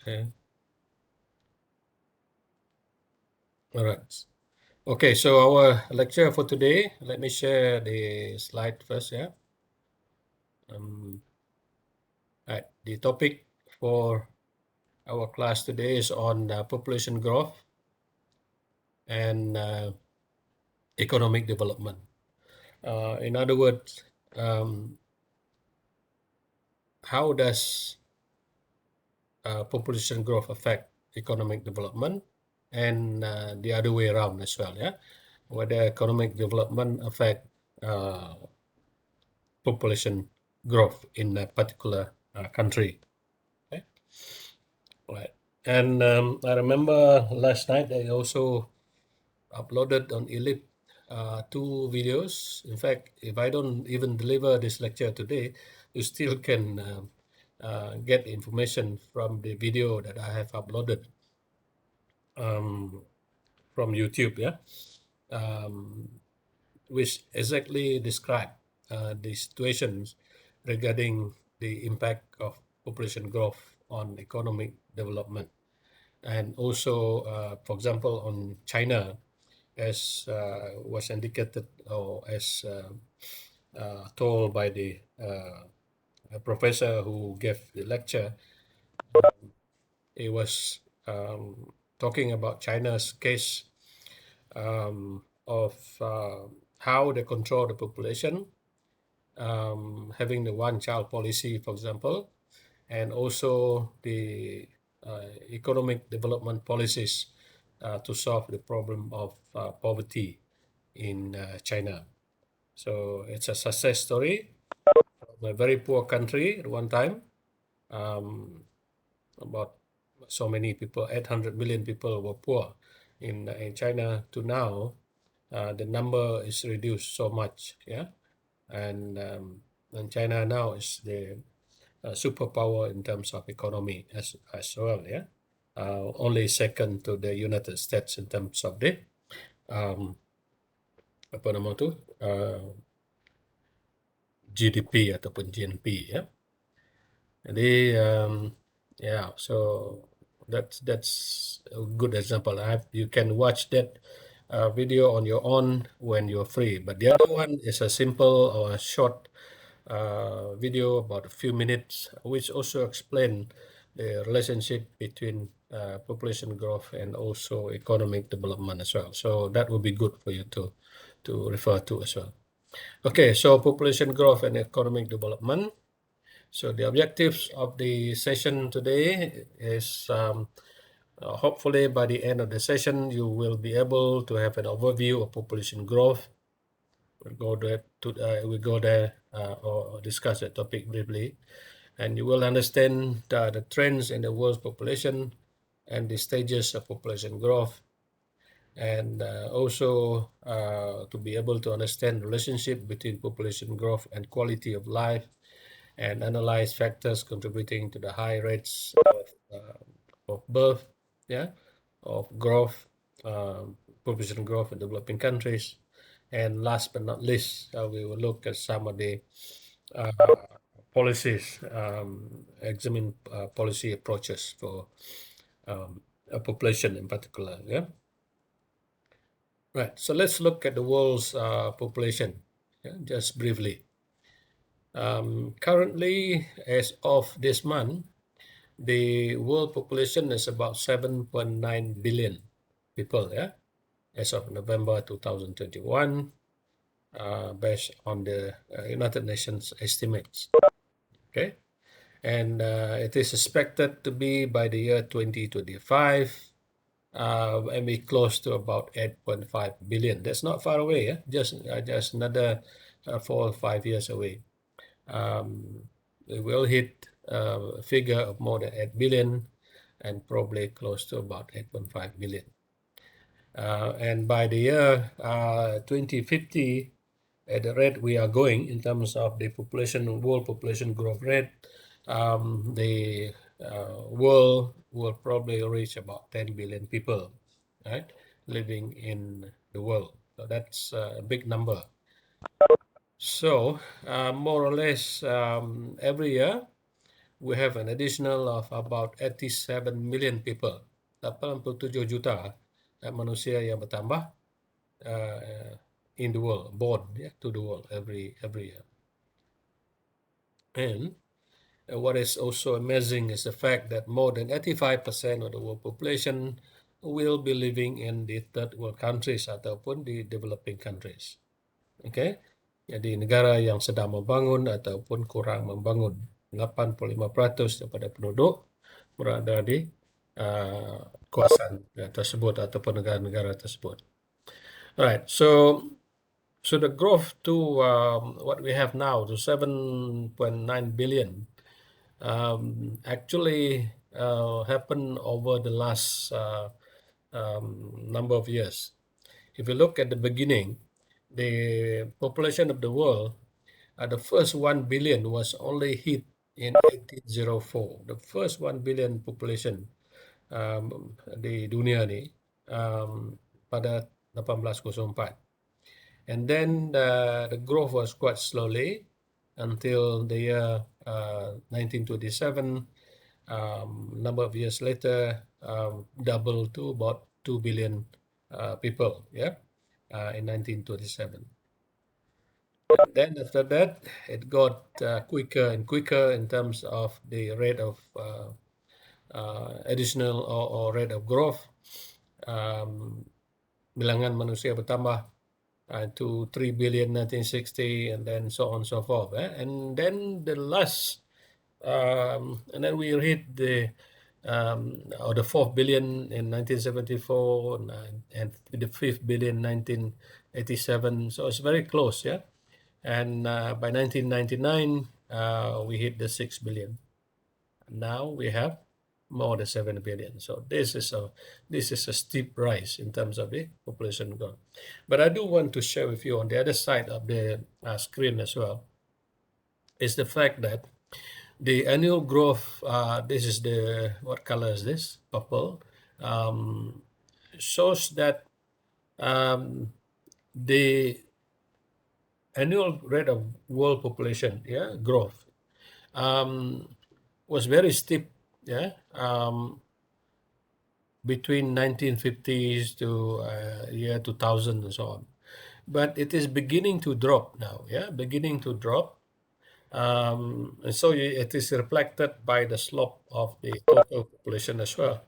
Okay. All right. Okay, so our lecture for today, let me share the slide first, yeah. Right. The topic for our class today is on population growth and economic development. In other words, how does population growth affect economic development and the other way around as well, yeah? Whether economic development affect population growth in a particular country. Okay, right. And I remember last night I also uploaded on Elip two videos. In fact, if I don't even deliver this lecture today, you still can get information from the video that I have uploaded um, from YouTube, yeah, um, which exactly describe the situations regarding the impact of population growth on economic development. And also, for example, on China, as was indicated or as told by the professor who gave the lecture, he was talking about China's case of how they control the population, having the one-child policy, for example, and also the economic development policies to solve the problem of poverty in China. So it's a success story from a very poor country at one time. Um, about so many people, 800 million people were poor in China to now. The number is reduced so much, yeah, and China now is the superpower in terms of economy as well, yeah. Only second to the United States in terms of the um, apa nama tu GDP ataupun GNP, ya. Jadi yeah, so that's a good example. You can watch that video on your own when you're free. But the other one is a simple or a short video about a few minutes, which also explain the relationship between population growth and also economic development as well. So that would be good for you to refer to as well. Okay, so population growth and economic development. So the objectives of the session today is hopefully by the end of the session, you will be able to have an overview of population growth. We go there or discuss that topic briefly, and you will understand the trends in the world's population and the stages of population growth, and also to be able to understand the relationship between population growth and quality of life, and analyze factors contributing to the high rates of birth, yeah, of growth, population growth in developing countries. And last but not least, we will look at some of the uh, policies, examine policy approaches for a population in particular. Yeah, right. So let's look at the world's population, yeah, just briefly. Currently, as of this month, the world population is about 7.9 billion people, yeah, as of November 2021, based on the United Nations estimates. Okay, and it is expected to be by the year 2025, and be close to about 8.5 billion. That's not far away, yeah? Just another 4 or 5 years away. We will hit a figure of more than 8 billion and probably close to about 8.5 billion. And by the year 2050, at the rate we are going in terms of the world population growth rate, the world will probably reach about 10 billion people, right, living in the world. So that's a big number. So more or less every year, we have an additional of about 87 million people. 87 juta manusia yang bertambah in the world, born to the world every year. And what is also amazing is the fact that more than 85% of the world population will be living in the third world countries ataupun di developing countries. Okay? Jadi negara yang sedang membangun ataupun kurang membangun. 85% daripada penduduk berada di kawasan tersebut ataupun negara-negara tersebut. Right. So the growth to what we have now to 7.9 billion actually happened over the last number of years. If you look at the beginning, the population of the world, the first 1 billion was only hit in 1804. The first 1 billion population di dunia ni pada 1804. And then the growth was quite slowly until the year 1927. Number of years later, doubled to about 2 billion people, in 1927. And then after that, it got quicker and quicker in terms of the rate of additional or rate of growth. Bilangan manusia bertambah to 3 billion 1960, and then so on and so forth. And then the last, and then we hit the 4th billion in 1974, and the 5th billion 1987. So it's very close, And by 1999, we hit the 6 billion. Now we have more than 7 billion. So this is a steep rise in terms of the population growth. But I do want to share with you on the other side of the screen as well, is the fact that the annual growth, this is what color is this? Purple. Shows that the annual rate of world population growth was very steep, between 1950s to year 2000 and so on. But it is beginning to drop now, beginning to drop. And so it is reflected by the slope of the total population as well.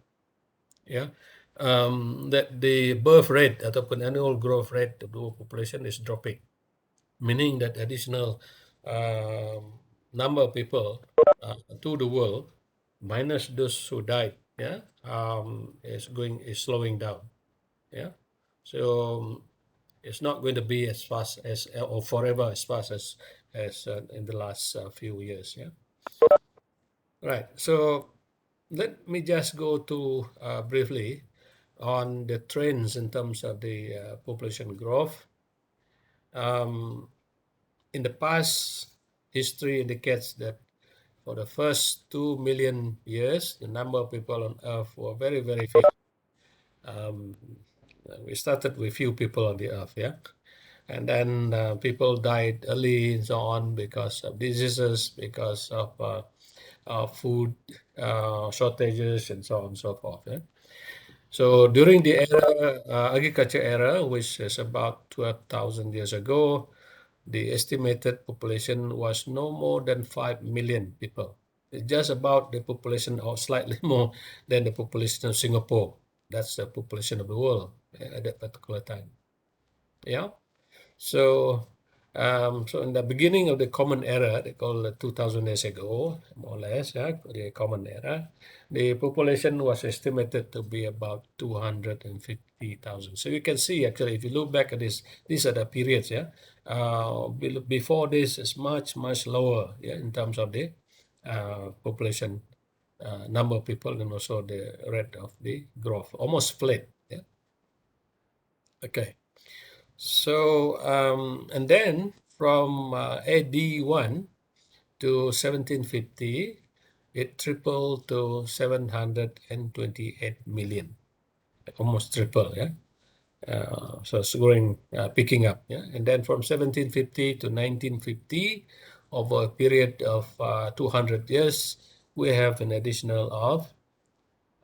That the birth rate ataupun annual growth rate of the world population is dropping, meaning that additional number of people to the world minus those who died, is slowing down, So it's not going to be as fast as or forever as fast as in the last few years, Right. So let me just go to briefly on the trends in terms of the population growth. In the past, history indicates that for the first 2 million years, the number of people on Earth were very, very few. We started with few people on the Earth, and then people died early and so on because of diseases, because of food shortages, and so on and so forth. So during the agriculture era, which is about 12,000 years ago, the estimated population was no more than 5 million people. It's just about the population, or slightly more than the population of Singapore. That's the population of the world at that particular time. So in the beginning of the Common Era, they call it 2,000 years ago, more or less, the Common Era, the population was estimated to be about 250,000. So you can see, actually, if you look back at this, these are the periods, before this is much, much lower, in terms of the population number of people, and also the rate of the growth, almost flat. Okay. So, and then from AD 1 to 1750, it tripled to 728 million, almost triple, so it's growing, picking up, And then from 1750 to 1950, over a period of 200 years, we have an additional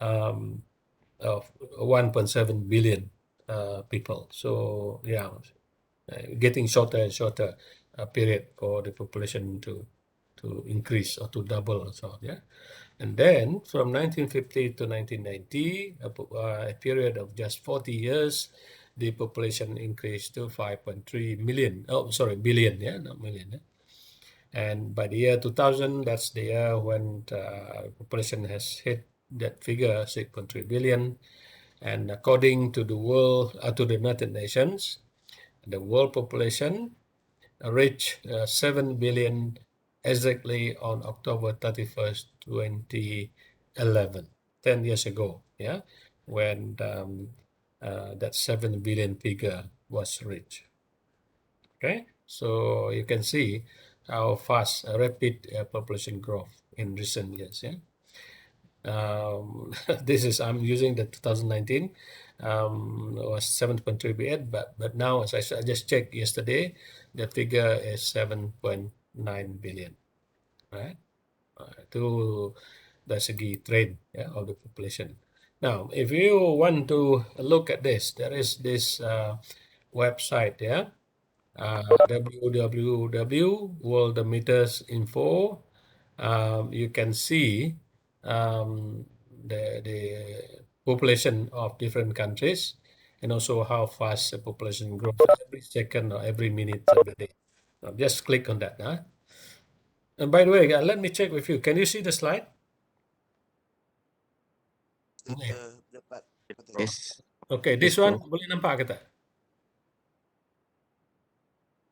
um, of 1.7 billion people. So yeah, getting shorter and shorter period for the population to increase or to double and so on. Yeah, and then from 1950 to 1990, a period of just 40 years, the population increased to 5.3 million. Oh, sorry, billion. Yeah, not million. Yeah? And by the year 2000, that's the year when population has hit that figure, 6.3 billion. And according to the to the United Nations, the world population reached 7 billion exactly on October 31st, 2011, 10 years ago, yeah, when that 7 billion figure was reached. Okay, so you can see how fast, rapid population growth in recent years, yeah. I'm using the 2019, was 7.3 billion, but now, as I just checked yesterday, the figure is 7.9 billion, right? To the segi trend, yeah, of the population. Now, if you want to look at this, there is this website, yeah, www.worldometersinfo. You can see um, the population of different countries and also how fast the population grows every second or every minute of the day. Just click on that. Huh? And by the way, let me check with you. Can you see the slide? Yeah. Dapat. Yes. Okay, Yes, this one bro. boleh nampak ke tak?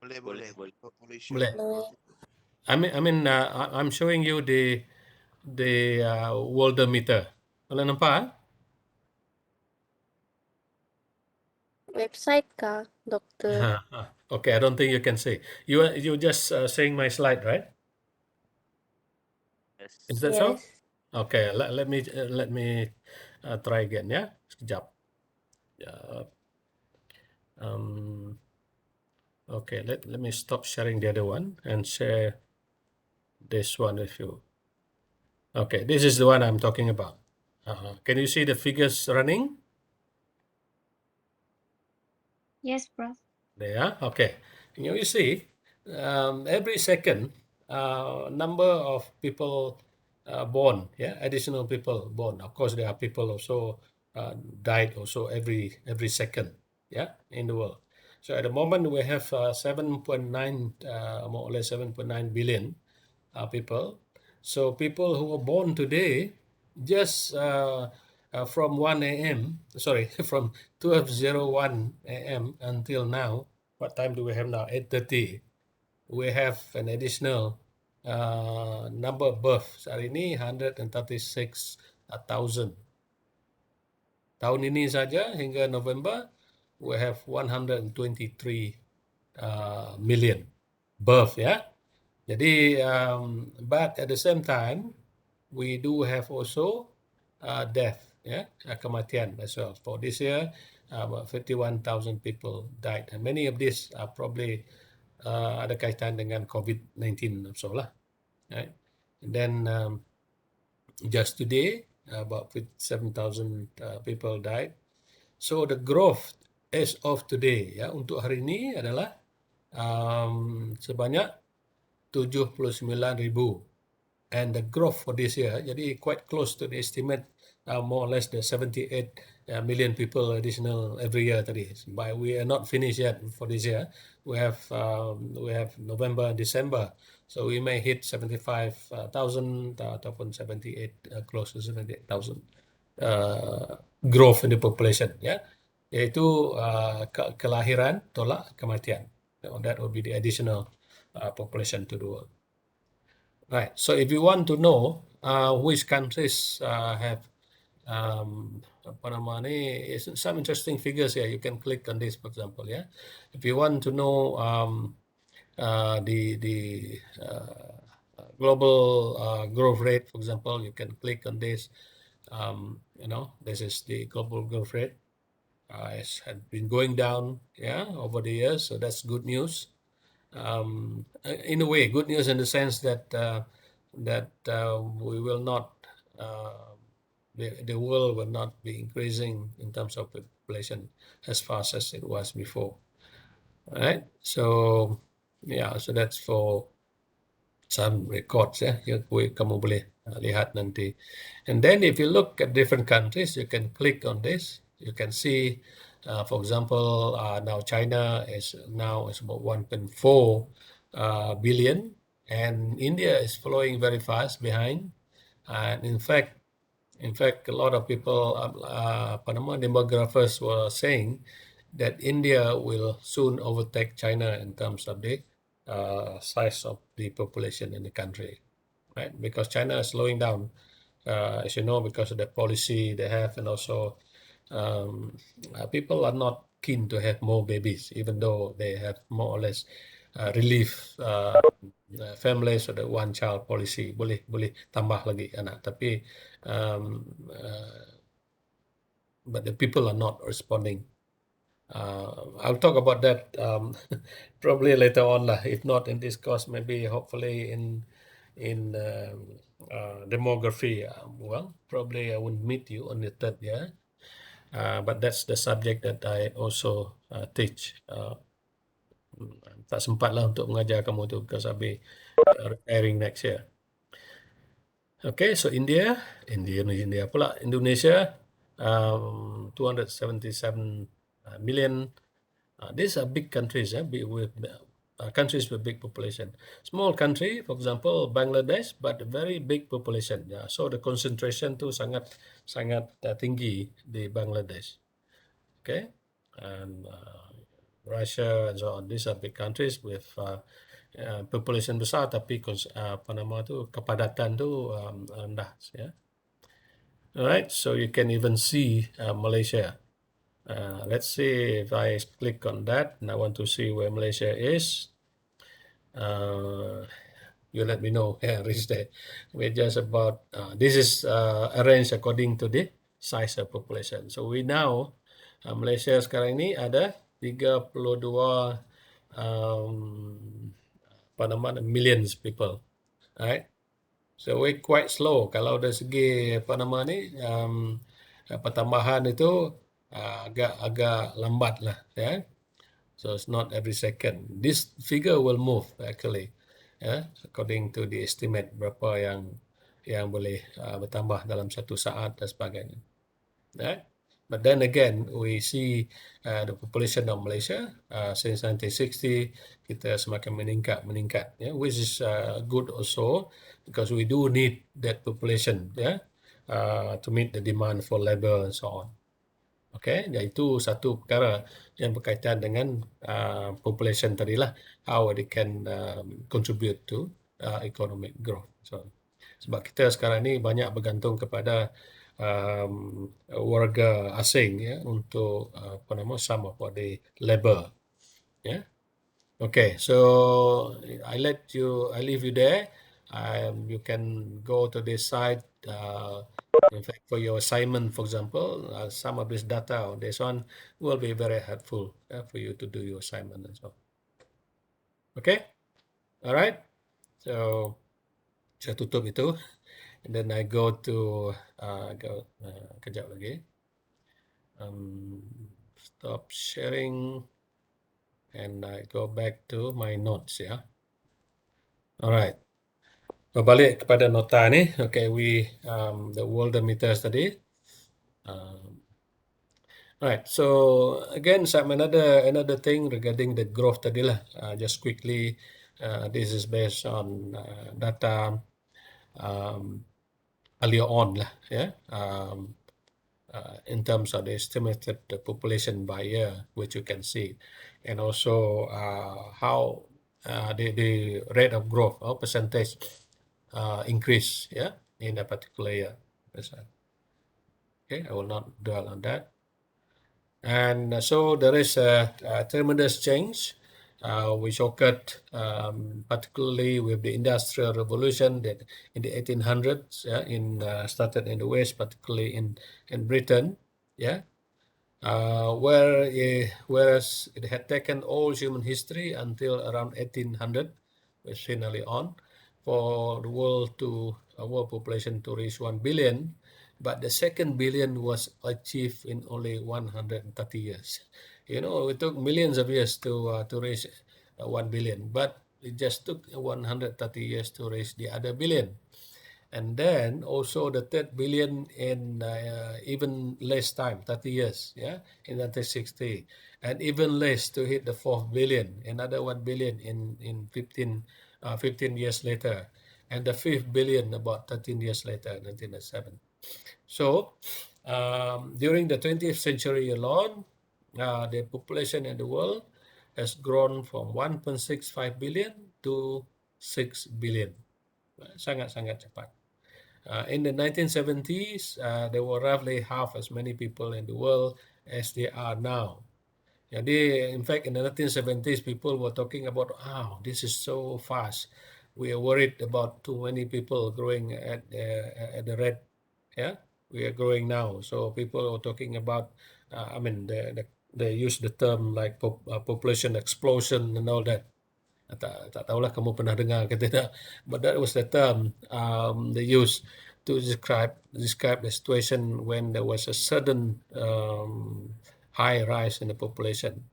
Boleh. Boleh. I'm showing you the worldometer. Boleh nampak? Ah? Website kah, doktor? Okay, I don't think you can see. You just saying my slide, right? Is that so? Yes. Okay, let me try again ya. Sekejap. Okay, let me stop sharing the other one and share this one with you. Okay, this is the one I'm talking about. Can you see the figures running? Yes, bro. There, okay. You see, every second, number of people born, yeah, additional people born. Of course, there are people also died also every second, yeah, in the world. So at the moment, we have 7.9, more or less 7.9 billion people. So people who were born today, just from 1 a.m., sorry, from 12:01 a.m. until now, what time do we have now? 8:30. We have an additional number of births. Hari ini 136,000. Tahun ini saja hingga November, we have 123 million birth, ya. Jadi, but at the same time, we do have also death, yeah, kematian as well. For this year, about 51,000 people died, and many of these are probably ada kaitan dengan COVID-19 also lah, right? And then just today, about 57,000 people died. So the growth as of today, ya, untuk hari ini adalah sebanyak 79,000. And the growth for this year, jadi quite close to the estimate, more or less the 78 million people additional every year tadi. But we are not finished yet for this year. We have November and December, so we may hit 75,000 ataupun 78, close to 78,000 growth in the population, ya, yaitu kelahiran tolak kematian. That will be the additional population to the world. Right. So if you want to know which countries have apa nama ni, some interesting figures here, you can click on this, for example. Yeah. If you want to know the global growth rate, for example, you can click on this. This is the global growth rate. It had been going down, yeah, over the years, so that's good news. In a way, good news in the sense that we will not, the world will not be increasing in terms of population as fast as it was before. All right. So yeah, so that's for some records ya, kamu boleh lihat nanti. And then if you look at different countries, you can click on this. You can see, for example, now China is about 1.4 billion, and India is following very fast behind. And in fact, a lot of people, demographers were saying that India will soon overtake China in terms of the size of the population in the country, right? Because China is slowing down, as you know, because of the policy they have, and also people are not keen to have more babies, even though they have more or less relief families or the one child policy, boleh tambah lagi anak, tapi but the people are not responding. I'll talk about that probably later on lah. If not in this course, maybe hopefully in demography. Well, probably I won't meet you on the third year, but that's the subject that I also teach. Tak sempat lah untuk mengajar kamu tu because I'll be retiring next year. Okay, so India pula, Indonesia, 277 million. These are big countries, with countries with big population. Small country, for example, Bangladesh, but very big population. Yeah, so the concentration tu sangat tinggi di Bangladesh. Okay, and Russia and so on. These are big countries with population besar, tapi kepadatan tu rendah. Yeah. All right, so you can even see Malaysia. Let's see if I click on that and I want to see where Malaysia is. You let me know. Yeah, reach there. We're just about, this is arranged according to the size of population. So we now, Malaysia sekarang ini ada 32 millions people. Right? So we're quite slow. Kalau dari segi pertambahan itu agak lambat lah, ya. So it's not every second. This figure will move actually, according to the estimate berapa yang boleh bertambah dalam satu saat dan sebagainya. But then again, we see the population of Malaysia since 1960 kita semakin meningkat, which is good also because we do need that population, to meet the demand for labor and so on. Okay, itu satu perkara yang berkaitan dengan population tadilah, how they can contribute to economic growth. So, sebab kita sekarang ni banyak bergantung kepada warga asing, untuk some of the labor. Okay, so I leave you there. You can go to this site. In fact, for your assignment, for example, some of this data on this one will be very helpful for you to do your assignment and so on. Okay, all right. So saya tutup itu, and then I go to kejap lagi. Stop sharing, and I go back to my notes. Yeah. All right. Balik kepada nota ni. Okay, the world meters tadi. Right. So again, some another thing regarding the growth tadi lah. Just quickly, this is based on data earlier on lah, in terms of the estimated population by year, which you can see, and also how the rate of growth or percentage increase, in a particular year. Okay, I will not dwell on that. And so there is a tremendous change which occurred particularly with the Industrial Revolution that in the 1800s, started in the West, particularly in Britain, whereas it had taken all human history until around 1800, which finally on. for the world population to reach 1 billion, but the second billion was achieved in only 130 years. You know, it took millions of years to reach 1 billion, but it just took 130 years to reach the other billion. And then also the third billion in even less time, 30 years, yeah, in 1960, and even less to hit the fourth billion, another 1 billion in 15 years later, and the fifth billion about 13 years later, 1907. So during the 20th century alone, the population in the world has grown from 1.65 billion to 6 billion. Sangat-sangat cepat. In the 1970s, there were roughly half as many people in the world as there are now. Jadi, in fact, in the 1970s, people were talking about, "Oh, this is so fast. We are worried about too many people growing at the rate, yeah, we are growing now." So people were talking about, I mean, they use the term like population explosion and all that. Tak tahulah kamu pernah dengar ke tidak, but that was the term they used to describe the situation when there was a sudden high rise in the population.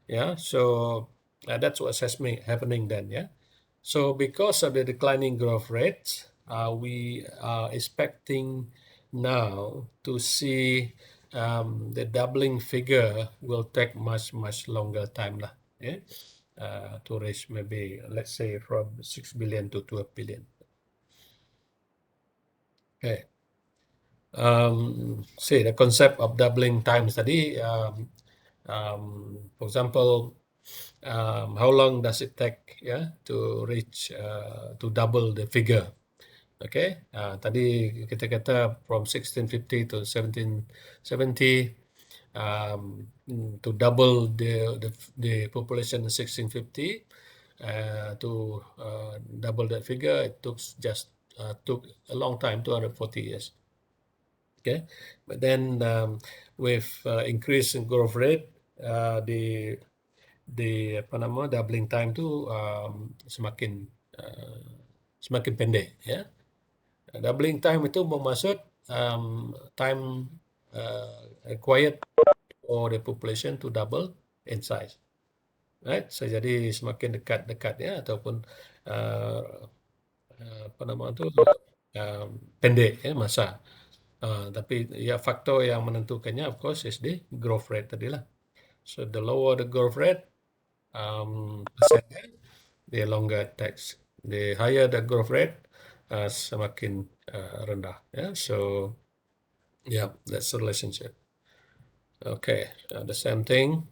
Yeah, so that's what's happening then. Yeah, so because of the declining growth rates, we are expecting now to see the doubling figure will take much longer time lah. Yeah. To reach maybe, let's say, from 6 billion to 12 billion. Okay. See, the concept of doubling times tadi, for example, how long does it take to reach, to double the figure? Okay, tadi kita kata from 1650 to 1770, to double the population in 1650, to double that figure, it took a long time, 240 years. Okay, but then with increase in growth rate, the doubling time tu semakin pendek, ya. Doubling time itu bermaksud time required for the population to double in size, right? So jadi semakin dekat ya, ataupun pendek ya masa. Tapi ya faktor yang menentukannya of course is the growth rate tadi lah. So the lower the growth rate, percent, the longer it takes. The higher the growth rate, semakin rendah. Yeah, so yeah, that's the relationship. Okay, the same thing.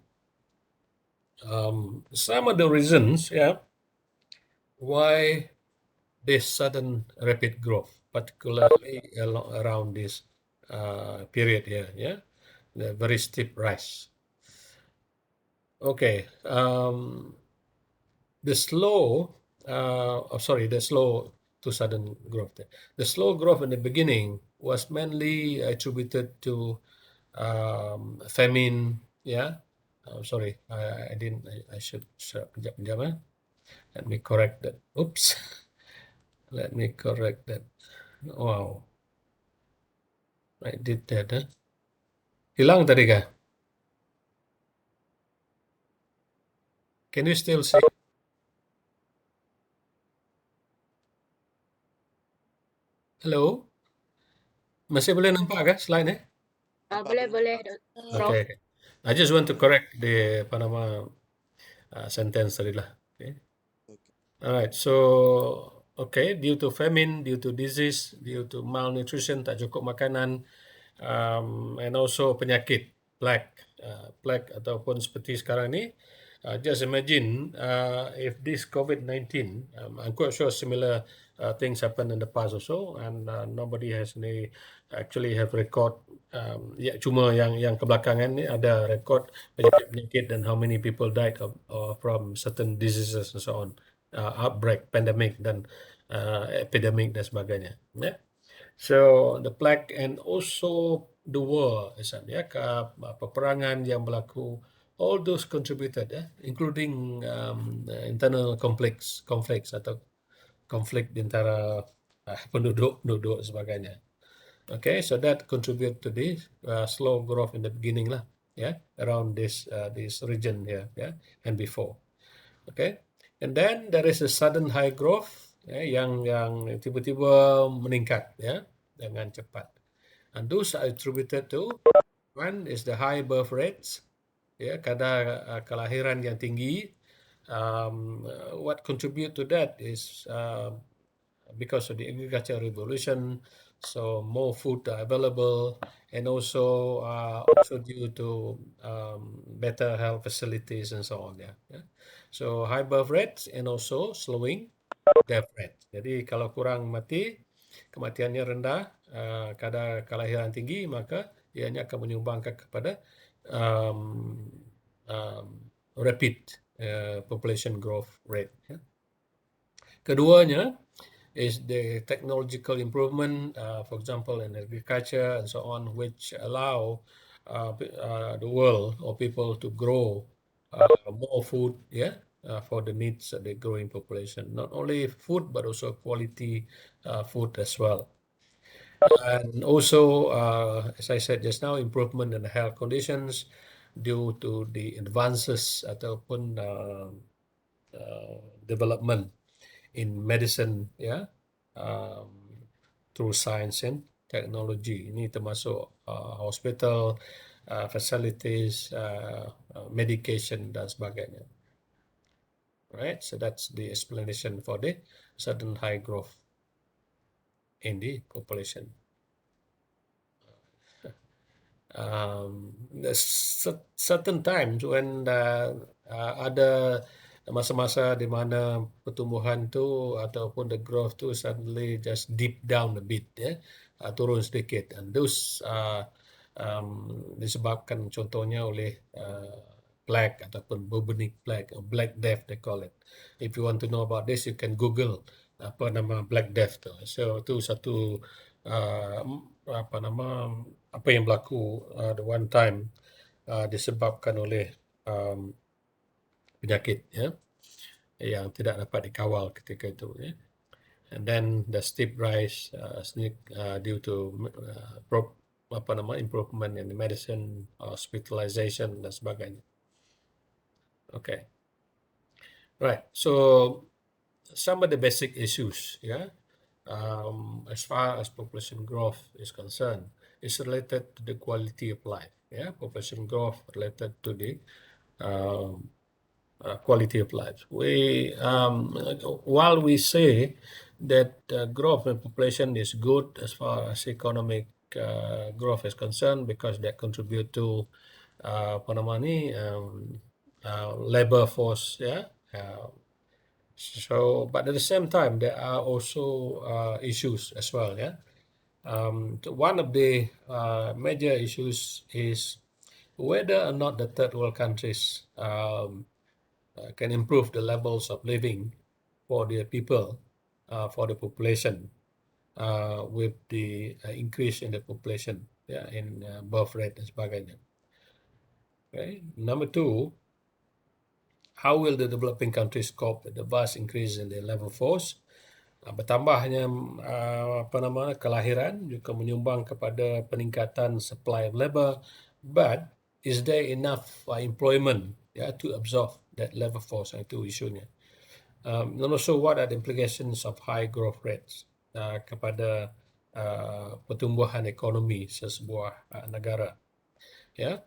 Some of the reasons, why this sudden rapid growth, particularly around this period here, the very steep rise. Okay, the slow to sudden growth. The slow growth in the beginning was mainly attributed to famine. Sorry, I didn't. I should penjam. Let me correct that. Oops. Let me correct that. Wow. I did that. Hilang tadi kah? Can you still see? Hello? Masih boleh nampak kah slide Boleh. Okay. I just want to correct the sentence tadi lah. Okay. All right. So, okay, due to famine, due to disease, due to malnutrition, tak cukup makanan, and also penyakit, plague ataupun seperti sekarang ni. Just imagine if this COVID-19, I'm quite sure similar things happened in the past also, and nobody has actually have record. Cuma yang kebelakangan ni ada record penyakit dan how many people died from certain diseases and so on, outbreak, pandemic dan epidemic dan sebagainya. Yeah. So the plague and also the war, peperangan yang berlaku, all those contributed, including internal conflicts atau konflik di antara penduduk sebagainya. Okay, so that contribute to the slow growth in the beginning lah, around this region here, and before. Okay, and then there is a sudden high growth, yang tiba-tiba meningkat, dengan cepat. And those are attributed to, one is the high birth rates, kadar kelahiran yang tinggi. What contribute to that is because of the agricultural revolution, so more food are available, and also due to better health facilities and so on. So high birth rates and also slowing death rate. Jadi kalau kurang mati, kematiannya rendah, kadar kelahiran tinggi, maka ianya akan menyumbangkan kepada rapid population growth rate. Keduanya is the technological improvement, for example, in agriculture and so on, which allow the world or people to grow more food, for the needs of the growing population. Not only food, but also quality food as well. And also, as I said just now, improvement in the health conditions due to the advances ataupun development in medicine, through science and technology. Ini termasuk hospital, facilities, medication dan sebagainya. Right, so that's the explanation for the sudden high growth in the population. There's certain times when ada masa-masa di mana pertumbuhan tu ataupun the growth tu suddenly just dip down a bit, turun sedikit, and those disebabkan contohnya oleh plague ataupun bubonic plague, or Black Death they call it. If you want to know about this, you can Google apa nama Black Death tu. So itu satu apa yang berlaku the one time disebabkan oleh penyakit, yang tidak dapat dikawal ketika itu, and then the steep rise due to improvement in the medicine, hospitalization dan sebagainya. Okay, right. So some of the basic issues, as far as population growth is concerned, is related to the quality of life. Population growth related to the quality of life. While we say that growth in population is good as far as economic growth is concerned, because that contribute to labor force, so, but at the same time, there are also issues as well. One of the major issues is whether or not the third world countries can improve the levels of living for their people, for the population, with the increase in the population, in birth rate dan sebagainya. Okay. Number two, how will the developing countries cope with the vast increase in the labor force? Bertambahnya kelahiran juga menyumbang kepada peningkatan supply of labor, but is there enough employment to absorb that labor force? Itu isunya. And also, what are the implications of high growth rates kepada pertumbuhan ekonomi sesebuah negara?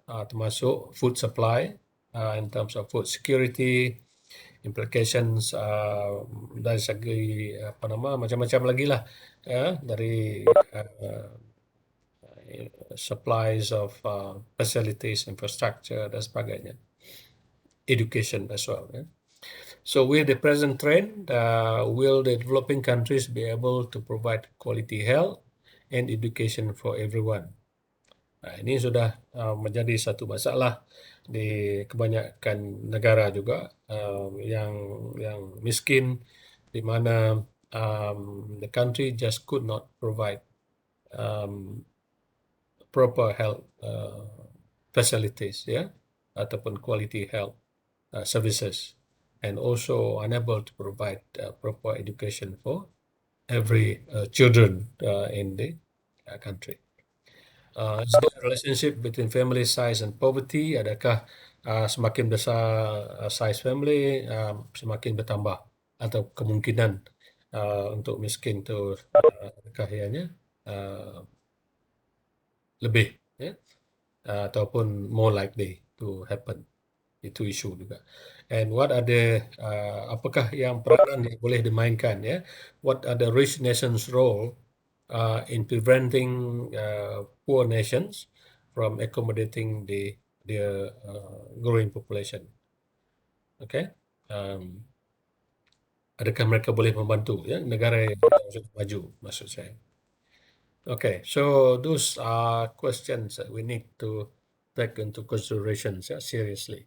Termasuk food supply, in terms of food security, implications dari segi macam-macam lagi lah, dari supplies of facilities, infrastructure dan sebagainya, education as well. So with the present trend, will the developing countries be able to provide quality health and education for everyone? Ini sudah menjadi satu masalah di kebanyakan negara juga, yang miskin, di mana the country just could not provide proper health facilities, ataupun quality health services and also unable to provide proper education for every children in the country. Is there a relationship between family size and poverty? Adakah semakin besar size family, semakin bertambah atau kemungkinan untuk miskin itu adakah ianya lebih, ya? Ataupun more likely to happen? Itu isu juga. And what are the apakah yang peranan yang boleh dimainkan, ya? What are the rich nations' role in preventing poor nations from accommodating their growing population? Okay, adakah mereka boleh membantu, ya, negara yang sudah maju, maksud saya. Okay, so those are questions that we need to take into consideration, yeah, seriously.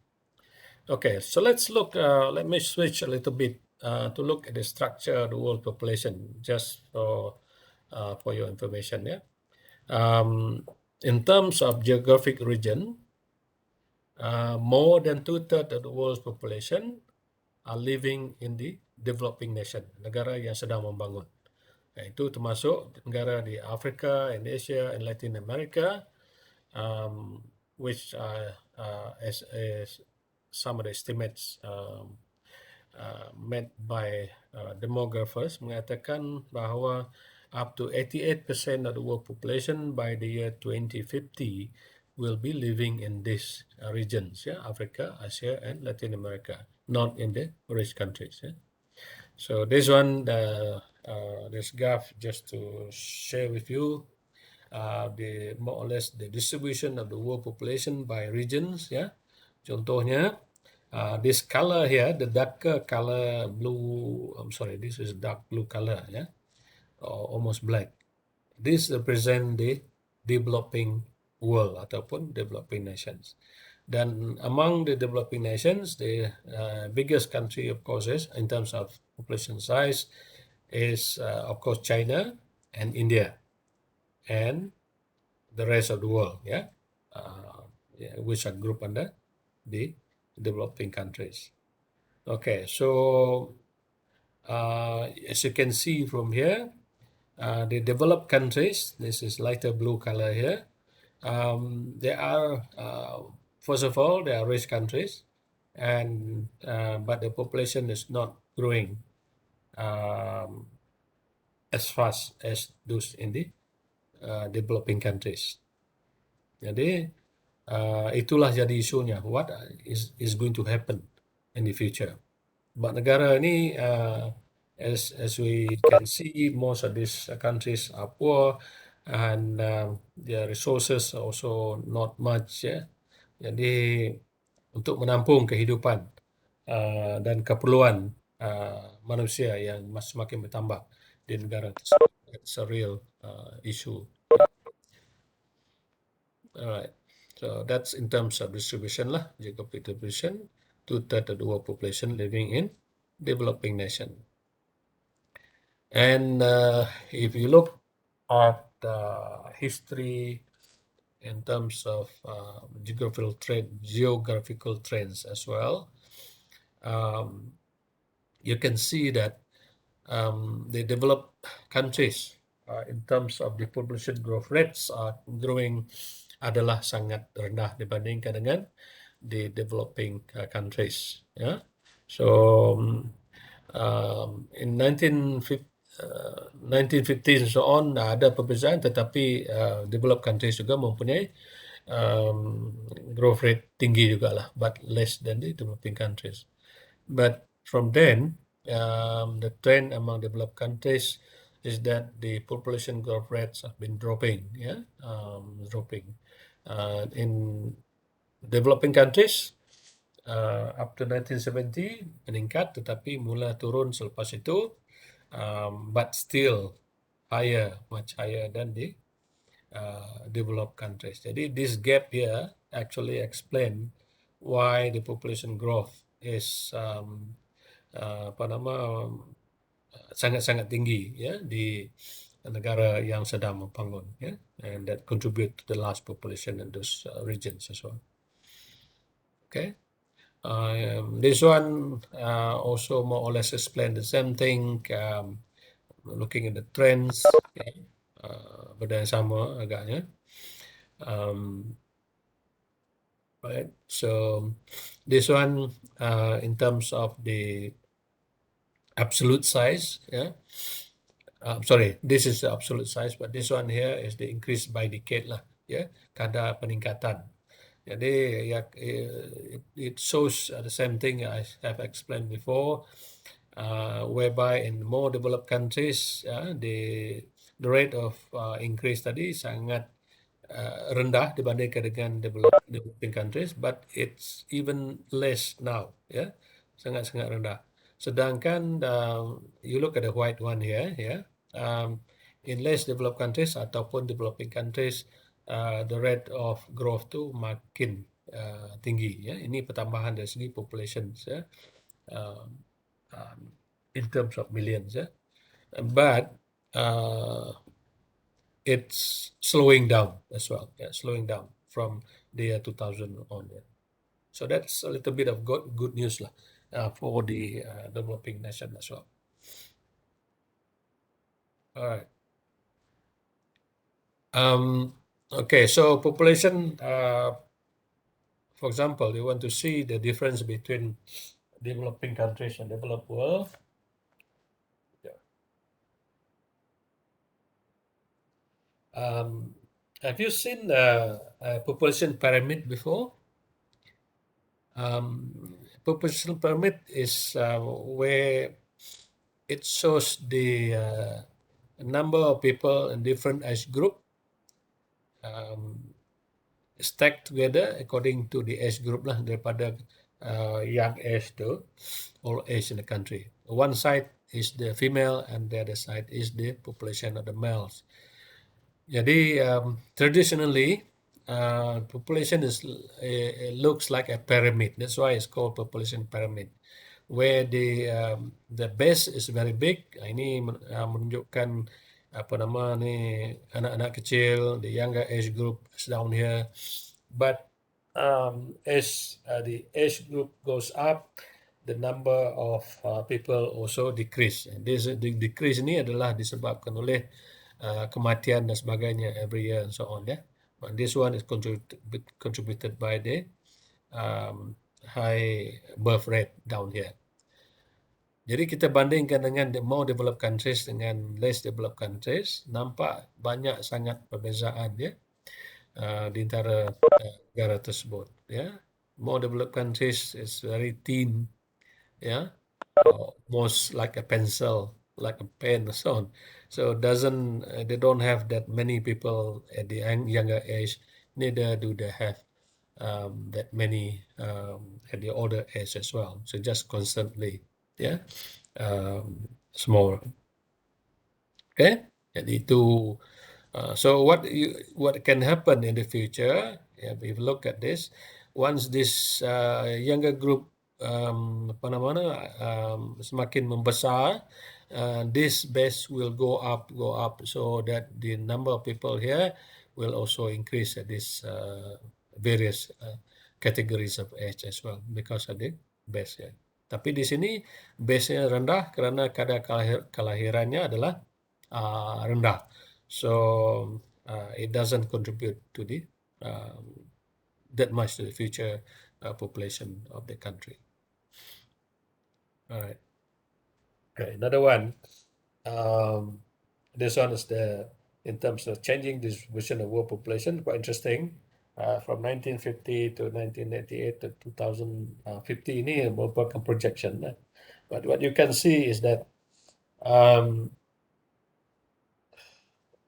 Okay, so let's look. Let me switch a little bit to look at the structure of the world population, just for your information. Yeah, in terms of geographic region, more than 2/3 of the world's population are living in the developing nation, negara yang sedang membangun. Itu termasuk negara di Afrika, in Asia, and Latin America, which as some of the estimates made by demographers mengatakan bahawa up to 88% of the world population by the year 2050 will be living in these regions, yeah, Africa, Asia, and Latin America, not in the rich countries. Yeah. So this one, this graph, just to share with you, the more or less the distribution of the world population by regions. Ya, contohnya, this color here, the darker color blue. I'm sorry, this is dark blue color, ya, or almost black. This represent the developing world ataupun developing nations. Dan among the developing nations, the biggest country, of course, is in terms of population size, is of course China and India, and the rest of the world, yeah, which are grouped under the developing countries. Okay, so as you can see from here, the developed countries, this is lighter blue color here, they are, first of all, they are rich countries, and but the population is not growing as fast as those in the developing countries. Jadi itulah jadi isunya. What is going to happen in the future? But negara ini, as we can see, most of these countries are poor, and their resources are also not much. Ya. Jadi untuk menampung kehidupan dan keperluan manusia yang semakin bertambah di negara tersebut, it's a real issue. Alright, so that's in terms of distribution lah, geographic distribution. 2/3 of the world population living in developing nation. And if you look at history in terms of geographical trends as well, you can see that the developed countries, in terms of the population growth rates, are growing adalah sangat rendah dibandingkan dengan the developing countries. Yeah? So in 1950s and so on, ada perbezaan, tetapi developed countries juga mempunyai growth rate tinggi juga lah, but less than the developing countries. But from then, the trend among developed countries is that the population growth rates have been dropping. Yeah, dropping. In developing countries, up to 1970 meningkat, tetapi mula turun selepas itu, but still higher, much higher than the developed countries. Jadi this gap here actually explain why the population growth is sangat-sangat tinggi, ya, di negara yang sedang membangun, ya, and that contribute to the large population in those regions as well. Okay, This one also more or less explain the same thing. Looking at the trends, benda yang sama agaknya. Right. So this one, in terms of the absolute size, sorry, this is the absolute size, but this one here is the increase by decade lah, kadar peningkatan. Jadi ya, it shows the same thing I have explained before, whereby in more developed countries, the rate of increase tadi sangat rendah dibandingkan dengan developing countries, but it's even less now, sangat-sangat rendah. Sedangkan you look at the white one here, in less developed countries ataupun developing countries, the rate of growth tu makin tinggi, Ini pertambahan dari segi population, in terms of millions, But it's slowing down as well, slowing down from the year 2000 on. So that's a little bit of good news lah, for the developing nation as well. All right. Okay, so population, for example, you want to see the difference between developing countries and developed world. Have you seen a population pyramid before? Population pyramid is where it shows the number of people in different age group, stacked together according to the age group lah, daripada young age to old age in the country. One side is the female and the other side is the population of the males. Jadi traditionally, population looks like a pyramid. That's why it's called population pyramid, where the base is very big. Ini menunjukkan apa nama ni, anak-anak kecil, the younger age group is down here. But as the age group goes up, the number of people also decrease. The decrease ini adalah disebabkan oleh kematian dan sebagainya every year and so on, But this one is contributed by the high birth rate down here. Jadi kita bandingkan dengan the more developed countries dengan less developed countries, nampak banyak sangat perbezaan, di antara negara tersebut, More developed countries is very thin, almost like a pencil, like a pen and so on. So they don't have that many people at the younger age. Neither do they have that many at the older age as well. So just constantly, small. Okay, jadi itu. So what can happen in the future? If you look at this, once this younger group semakin membesar, this base will go up, so that the number of people here will also increase at this various categories of age as well because of the base. Tapi di sini base-nya rendah karena kadar kelahirannya adalah rendah. So it doesn't contribute to the that much to the future population of the country. All right. Okay, another one. This one is in terms of changing distribution of world population, quite interesting. From 1950 to 1988 to 2050 ini merupakan projection. But what you can see is that hold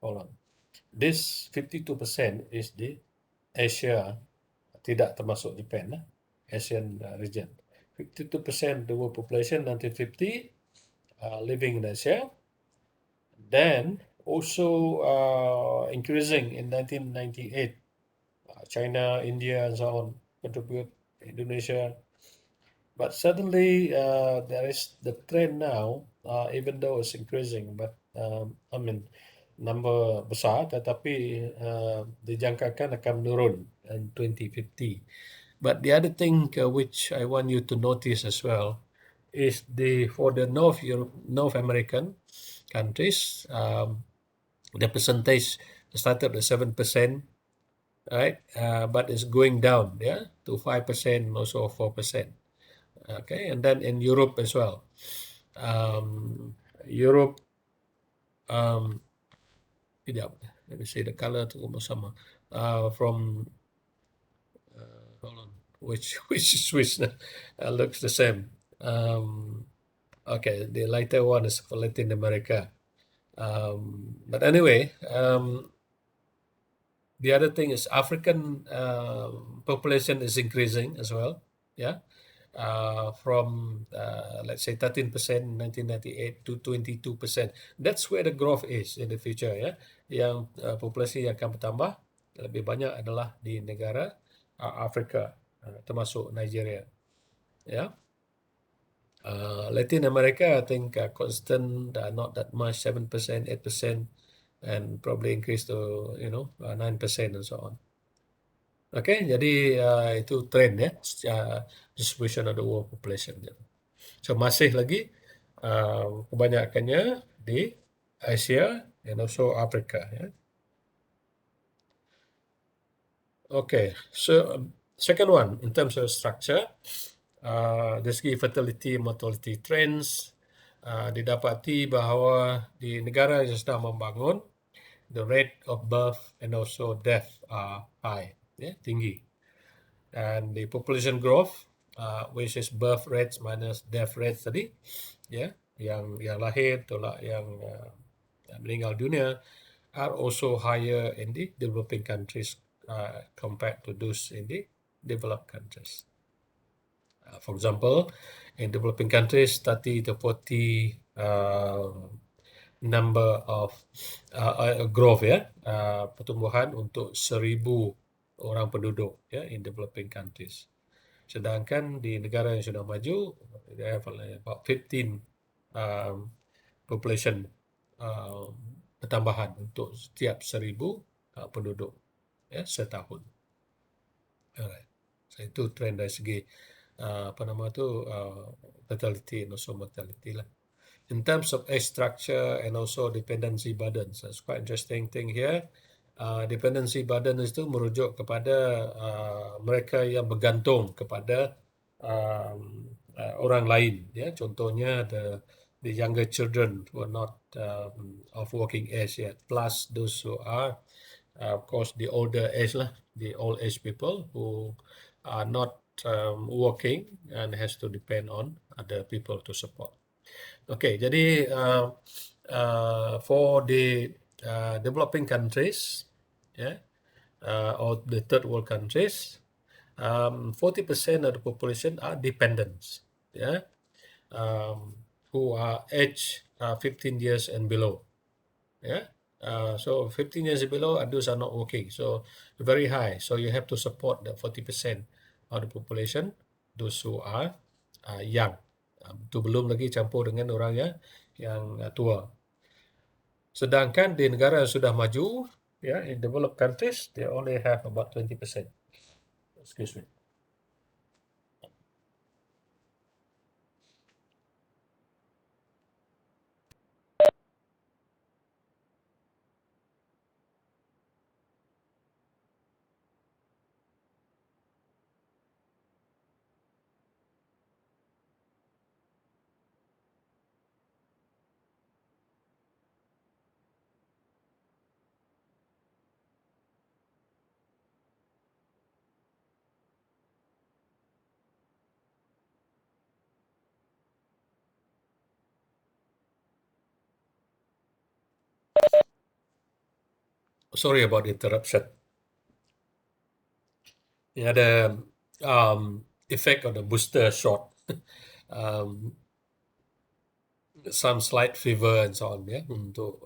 on. This 52% is the Asia, tidak termasuk Japan, Asian region. 52% the world population 1950 living in Asia. Then also increasing in 1998. China, India, and so on contribute. Indonesia. But suddenly there is the trend now, even though it's increasing, but number besar, tetapi dijangkakan akan menurun in 2050. But the other thing which I want you to notice as well is for the North American countries, the percentage started at 7%, right? But it's going down, to 5%, also 4%. Okay, and then in Europe as well. Europe, let me see the color tu sama. From hold on, which looks the same. Okay, the lighter one is for Latin America. But anyway, the other thing is African population is increasing as well. Yeah. From let's say 13% in 1998 to 22%. That's where the growth is in the future, ya. Yang populasi yang akan bertambah lebih banyak adalah di negara Afrika, termasuk Nigeria. Ya. Latin America, I think constant, not that much, 7%, 8%, and probably increase to 9% and so on. Oke, jadi itu trend ya, distribution of the world population. So masih lagi kebanyakannya di Asia and also Africa. Ya. Okay, so second one in terms of structure, dari segi fertility mortality trends, didapati bahwa di negara yang sedang membangun, the rate of birth and also death are high, tinggi. And the population growth, which is birth rates minus death rates tadi, yang lahir tolak yang meninggal dunia, are also higher in the developing countries compared to those in the developed countries. For example, in developing countries, 30 to 40 number of growth, pertumbuhan untuk 1,000 orang penduduk, in developing countries. Sedangkan di negara yang sudah maju, they have about 15 population pertambahan untuk setiap 1,000 penduduk, setahun. Alright. So itu trend dari segi fertility and also mortality lah. In terms of age structure and also dependency burdens, that's quite interesting thing here. Dependency burden itu merujuk kepada mereka yang bergantung kepada orang lain. Contohnya the younger children who are not of working age yet, plus those who are, of course, the older age lah, the old age people who are not working and has to depend on other people to support. Okay, jadi for the developing countries, or the third world countries, 40% of the population are dependents, who are aged 15 years and below. So 15 years and below, those are not working. So very high. So you have to support the 40% of the population, those who are young. Itu belum lagi campur dengan orang yang tua. Sedangkan di negara yang sudah maju, in developed countries, they only have about 20%. Excuse me. Sorry about the interruption. Ini ada effect of the booster shot. Some slight fever and so on, untuk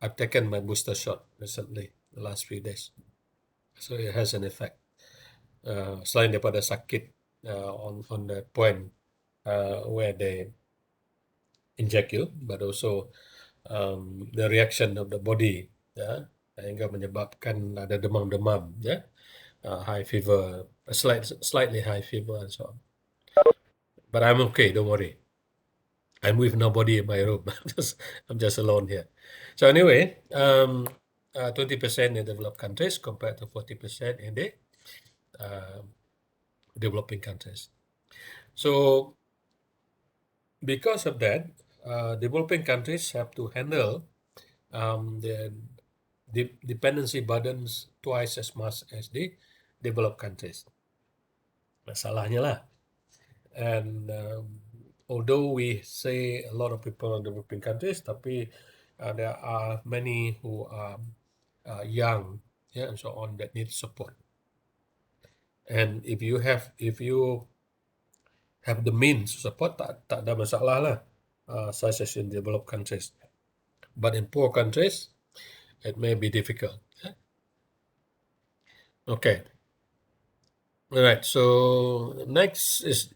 I've taken my booster shot recently, the last few days. So it has an effect. Selain daripada sakit on the point where they inject you, but also the reaction of the body, sehingga menyebabkan ada demam-demam, high fever, slightly high fever and so on. But I'm okay, don't worry. I'm with nobody in my room. I'm just alone here. So anyway, 20% in developed countries compared to 40% in the developing countries. So because of that, developing countries have to handle the dependency burdens twice as much as the developed countries. Masalahnya lah. And although we say a lot of people in developing countries, tapi there are many who are young, yeah, and so on, that need support. And if you have the means to support, tak ada masalah lah, such as in developed countries. But in poor countries, it may be difficult. Yeah? Okay. All right. So next is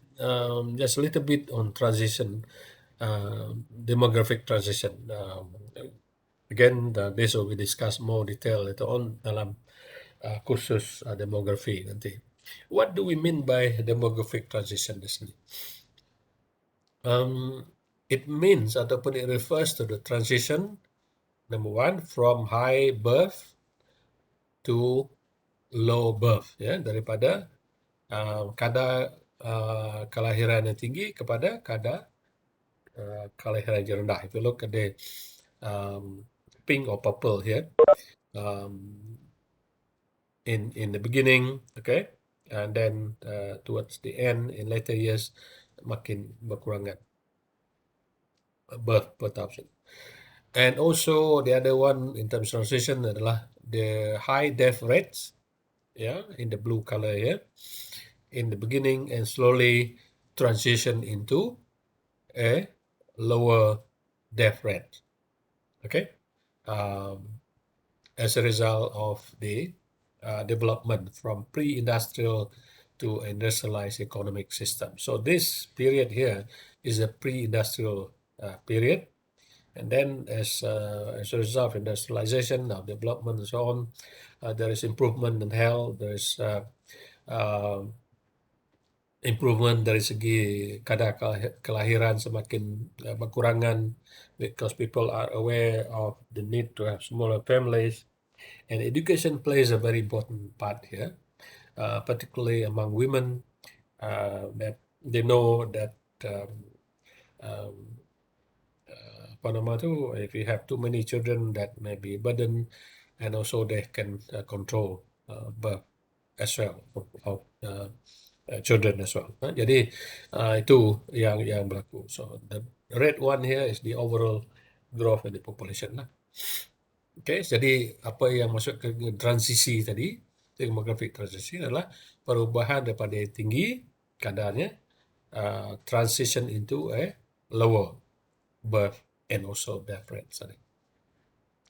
just a little bit on transition, demographic transition. Again, this will be discussed more detail later on dalam kursus demografi nanti. What do we mean by demographic transition di sini? It means ataupun it refers to the transition, number one, from high birth to low birth, ya, daripada kadar kelahiran yang tinggi kepada kadar kelahiran yang rendah. If you look at the pink or purple here, in the beginning, okay, and then towards the end, in later years, makin berkurangan birth per thousand. And also the other one in terms of transition adalah the high death rates, yeah, in the blue color here, in the beginning, and slowly transition into a lower death rate, okay, as a result of the development from pre-industrial to industrialized economic system. So this period here is a pre-industrial period. And then as a result of industrialization, now development and so on, there is improvement in health, there is improvement dari segi kadar kelahiran semakin berkurangan because people are aware of the need to have smaller families. And education plays a very important part here, particularly among women, that they know that apa nama tu, if you have too many children, that may be a burden, and also they can control birth as well of children as well. Jadi itu yang berlaku. So the red one here is the overall growth of the population lah. Okay, jadi apa yang masuk ke transisi tadi, demographic transisi adalah perubahan daripada tinggi kadarnya, transition into a lower birth and also death rate.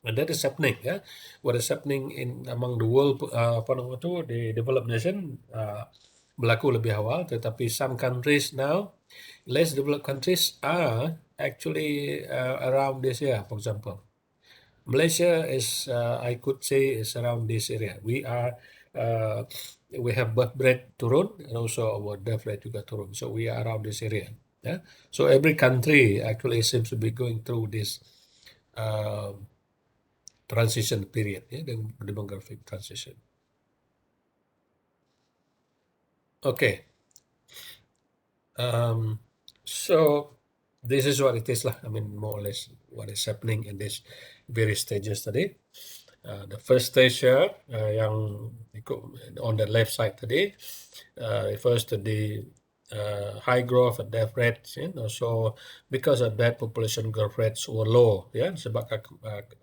And that is happening, yeah. What is happening in among the world, the developed nation, berlaku lebih awal, tetapi some countries now, less developed countries are actually around this year. For example, Malaysia is, I could say, is around this area. We have birth rate turun, and also our death rate juga turun. So we are around this area. Yeah. So every country actually seems to be going through this transition period, yeah, the demographic transition. Okay. So this is what it is lah. I mean, more or less what is happening in these various stages tadi. The first stage here, yang on the left side tadi, refers to the high growth and death rates, and also because of that population growth rates were low, ya, sebab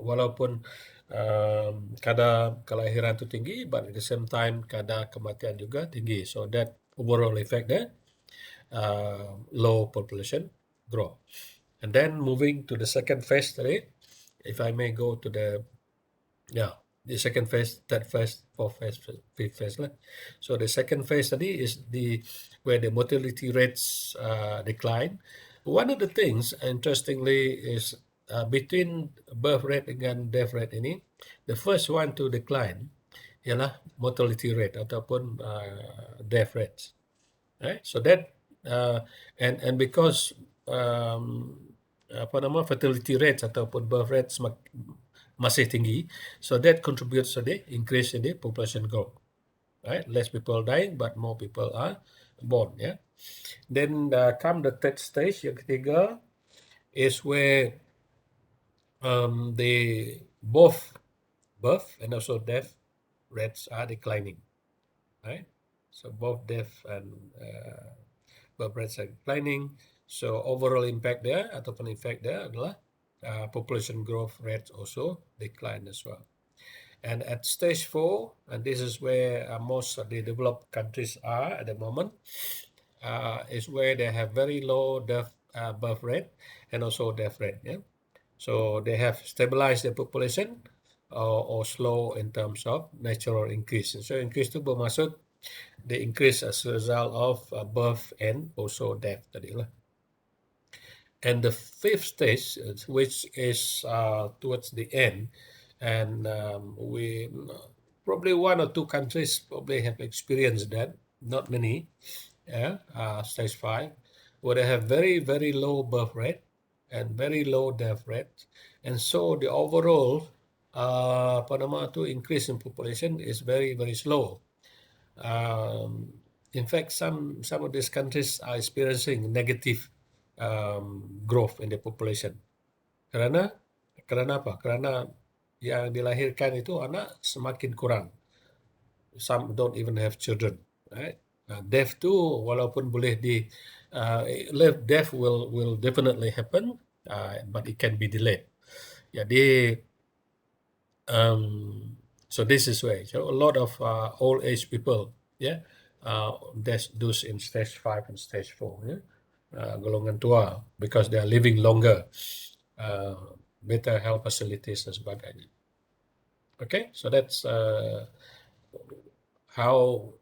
walaupun kadar kelahiran itu tinggi, but at the same time kadar kematian juga tinggi. So that overall effect that low population growth. And then moving to the second phase tadi, if I may go to the second phase, third phase, fourth phase, fifth phase. So the second phase tadi is where the mortality rates decline. One of the things, interestingly, is between birth rate dengan death rate ini, the first one to decline ialah mortality rate ataupun death rates. Right? So that and because fertility rates ataupun birth rates masih tinggi, so that contributes to the increase in the population growth. Right? Less people dying, but more people are born. Yeah. Then come the third stage, yang ketiga, is where the both birth and also death rates are declining. Right? So both death and birth rates are declining. So overall impact there ataupun effect there adalah population growth rates also decline as well. And at stage 4, and this is where most of the developed countries are at the moment, is where they have very low birth rate and also death rate. Yeah? So they have stabilized the population or slow in terms of natural increase. So increase itu bermaksud the increase as a result of birth and also death tadi lah. And the fifth stage, which is towards the end, and we probably one or two countries probably have experienced that, not many, stage 5, where they have very, very low birth rate and very low death rate. And so the overall increase in population is very, very slow. In fact, some of these countries are experiencing negative growth in the population. Kerana apa? Kerana yang dilahirkan itu anak semakin kurang. Some don't even have children, right? Death tu walaupun boleh death will definitely happen, but it can be delayed. Jadi so this is where a lot of old age people, those in stage 5 and stage 4, golongan tua, because they are living longer, better health facilities dan sebagainya. Okay, so that's how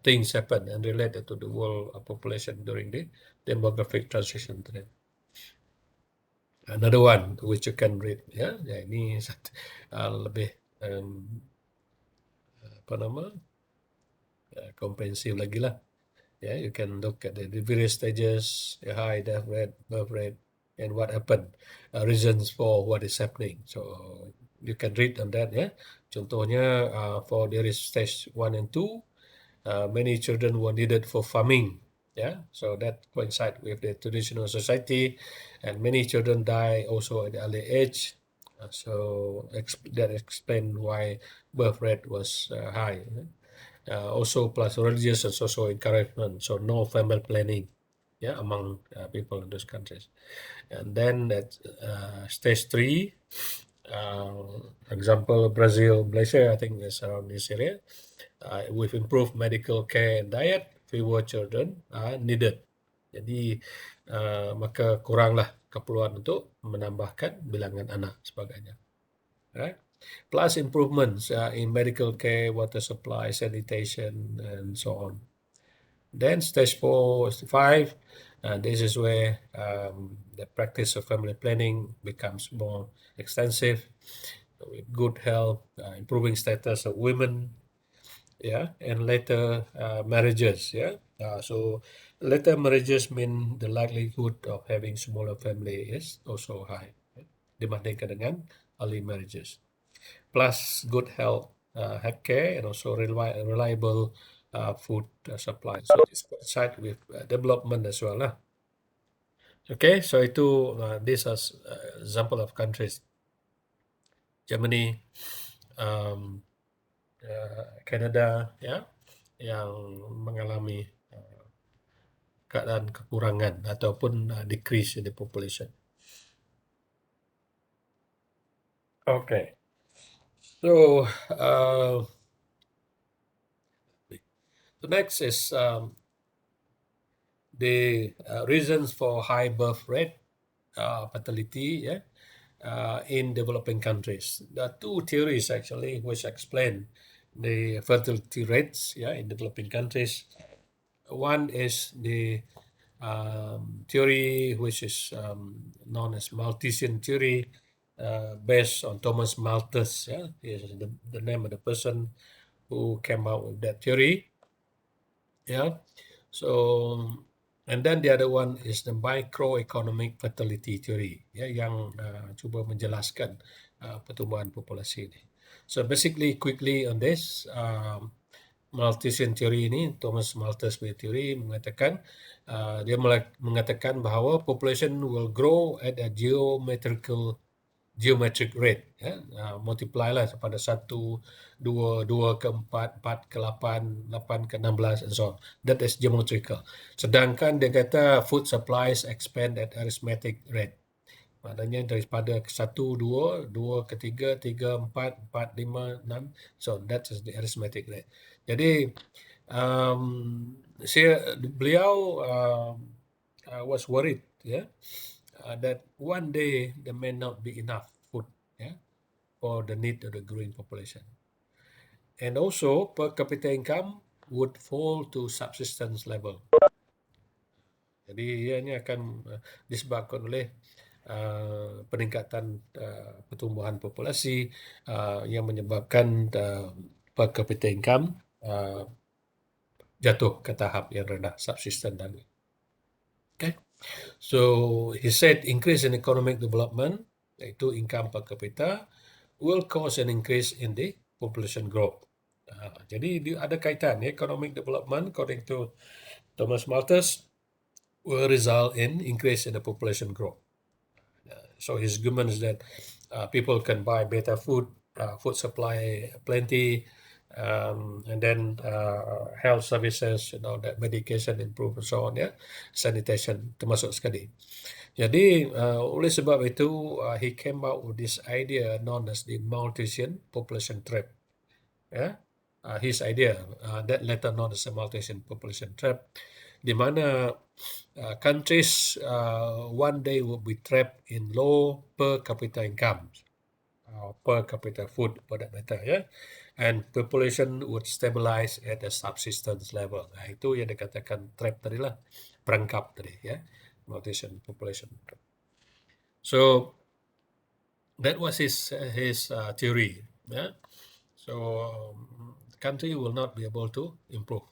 things happen and related to the world population during the demographic transition trend. Another one which you can read, ini lebih komprehensif lagi lah. You can look at the various stages, the high death rate, birth rate, and what happened, reasons for what is happening. So you can read on that. Contohnya for there is stage 1 and 2, many children were needed for farming. So that coincides with the traditional society, and many children die also at the early age. So that explains why birth rate was high. Also plus religious and social encouragement, so no family planning, among people in those countries. And then at stage 3, example Brazil, Malaysia, I think is around this area. With improved medical care and diet, fewer children are needed. Jadi maka kuranglah keperluan untuk menambahkan bilangan anak sebagainya. Right? Plus improvements in medical care, water supply, sanitation, and so on. Then stage 4, 5, this is where the practice of family planning becomes more extensive, with good health, improving status of women, and later marriages. So later marriages mean the likelihood of having smaller family is also high, dibandingkan dengan early marriages. Plus good health care and also reliable food supply. So this coincide with development as well. Okay, so itu these are example of countries. Germany, Canada, yang mengalami keadaan kekurangan ataupun decrease in the population. Okay. So the next is the reasons for high birth rate, fertility, in developing countries. There are two theories actually which explain the fertility rates, in developing countries. One is the theory which is known as Malthusian theory, based on Thomas Malthus. Is the name of the person who came out with that theory. Yeah. So, and then the other one is the microeconomic fertility theory, ya, yang cuba menjelaskan pertumbuhan populasi ini. So basically, quickly on this, Malthusian theory ini, Thomas Malthus punya theory mengatakan, dia mengatakan bahawa population will grow at a geometric rate, ya, multiply lah pada 1, 2, 2 ke 4, 4 ke 8, 8 ke 16 and so on. That is geometrical. Sedangkan dia kata food supplies expand at arithmetic rate. Maknanya daripada 1, 2, 2 ke 3, 3, 4, 4, 5, 6. So that is the arithmetic rate. Jadi beliau was worried, ya, that one day there may not be enough food, for the need of the growing population. And also per capita income would fall to subsistence level. Jadi ia ini akan disebabkan oleh peningkatan pertumbuhan populasi yang menyebabkan per capita income jatuh ke tahap yang rendah, subsistence tadi. Okay. So he said increase in economic development, iaitu income per capita, will cause an increase in the population growth. Jadi ada kaitan, economic development according to Thomas Malthus will result in increase in the population growth. So his argument is that people can buy better food, food supply plenty, and then health services, that medication improve and so on, sanitation termasuk sekali. Jadi oleh sebab itu he came out with this idea known as the Malthusian population trap. His idea that later known as the Malthusian population trap, di mana countries one day will be trapped in low per capita income, per capita food for that matter, and population would stabilize at a subsistence level. Itu yang dikatakan trap tadi lah, perangkap tadi, Malthusian population trap. So that was his theory. So the country will not be able to improve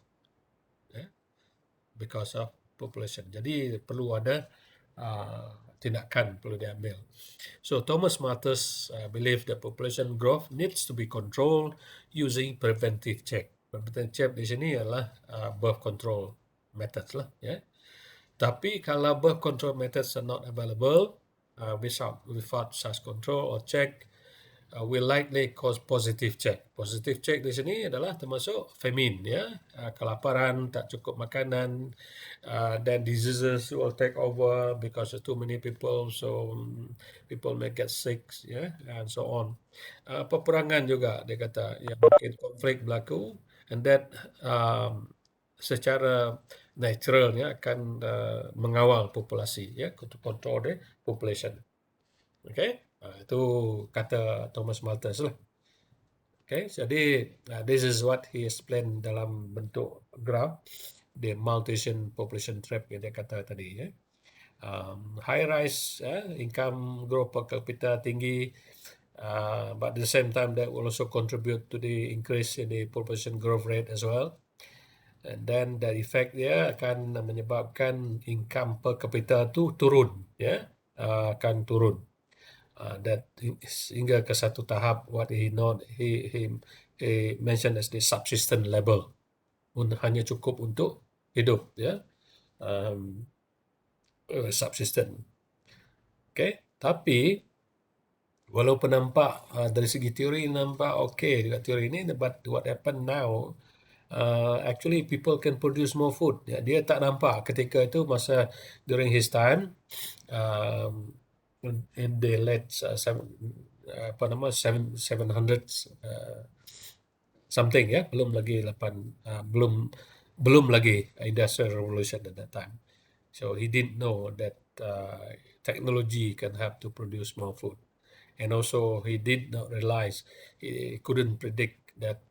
because of population. Jadi perlu ada tindakan perlu diambil. So Thomas Malthus believed that population growth needs to be controlled using preventive check. Preventive check di sini adalah birth control methods lah, Tapi kalau birth control methods are not available without such control or check, will likely cause positive check. Positive check di sini adalah termasuk famine, kelaparan, tak cukup makanan, then diseases will take over because of too many people, so people may get sick, and so on. Peperangan juga dia kata, mungkin konflik berlaku, and that secara naturalnya akan mengawal populasi, untuk control the population. Okay. Itu kata Thomas Malthus lah. Okay, jadi this is what he explained dalam bentuk graph, the Malthusian population trap yang dia kata tadi. High rise income growth per capita tinggi, but at the same time that will also contribute to the increase in the population growth rate as well. And then the effect dia akan menyebabkan income per capita tu turun, akan turun. That hingga ke satu tahap what he mentioned as the subsistence level, hanya cukup untuk hidup, subsistence. Okay, tapi walaupun nampak dari segi teori nampak okay juga teori ini, but what happened now, actually people can produce more food. Dia tak nampak ketika itu masa during his time, in the late 700s something, belum lagi industrial revolution at that time. So he didn't know that technology can help to produce more food, and also he did not realize, he couldn't predict that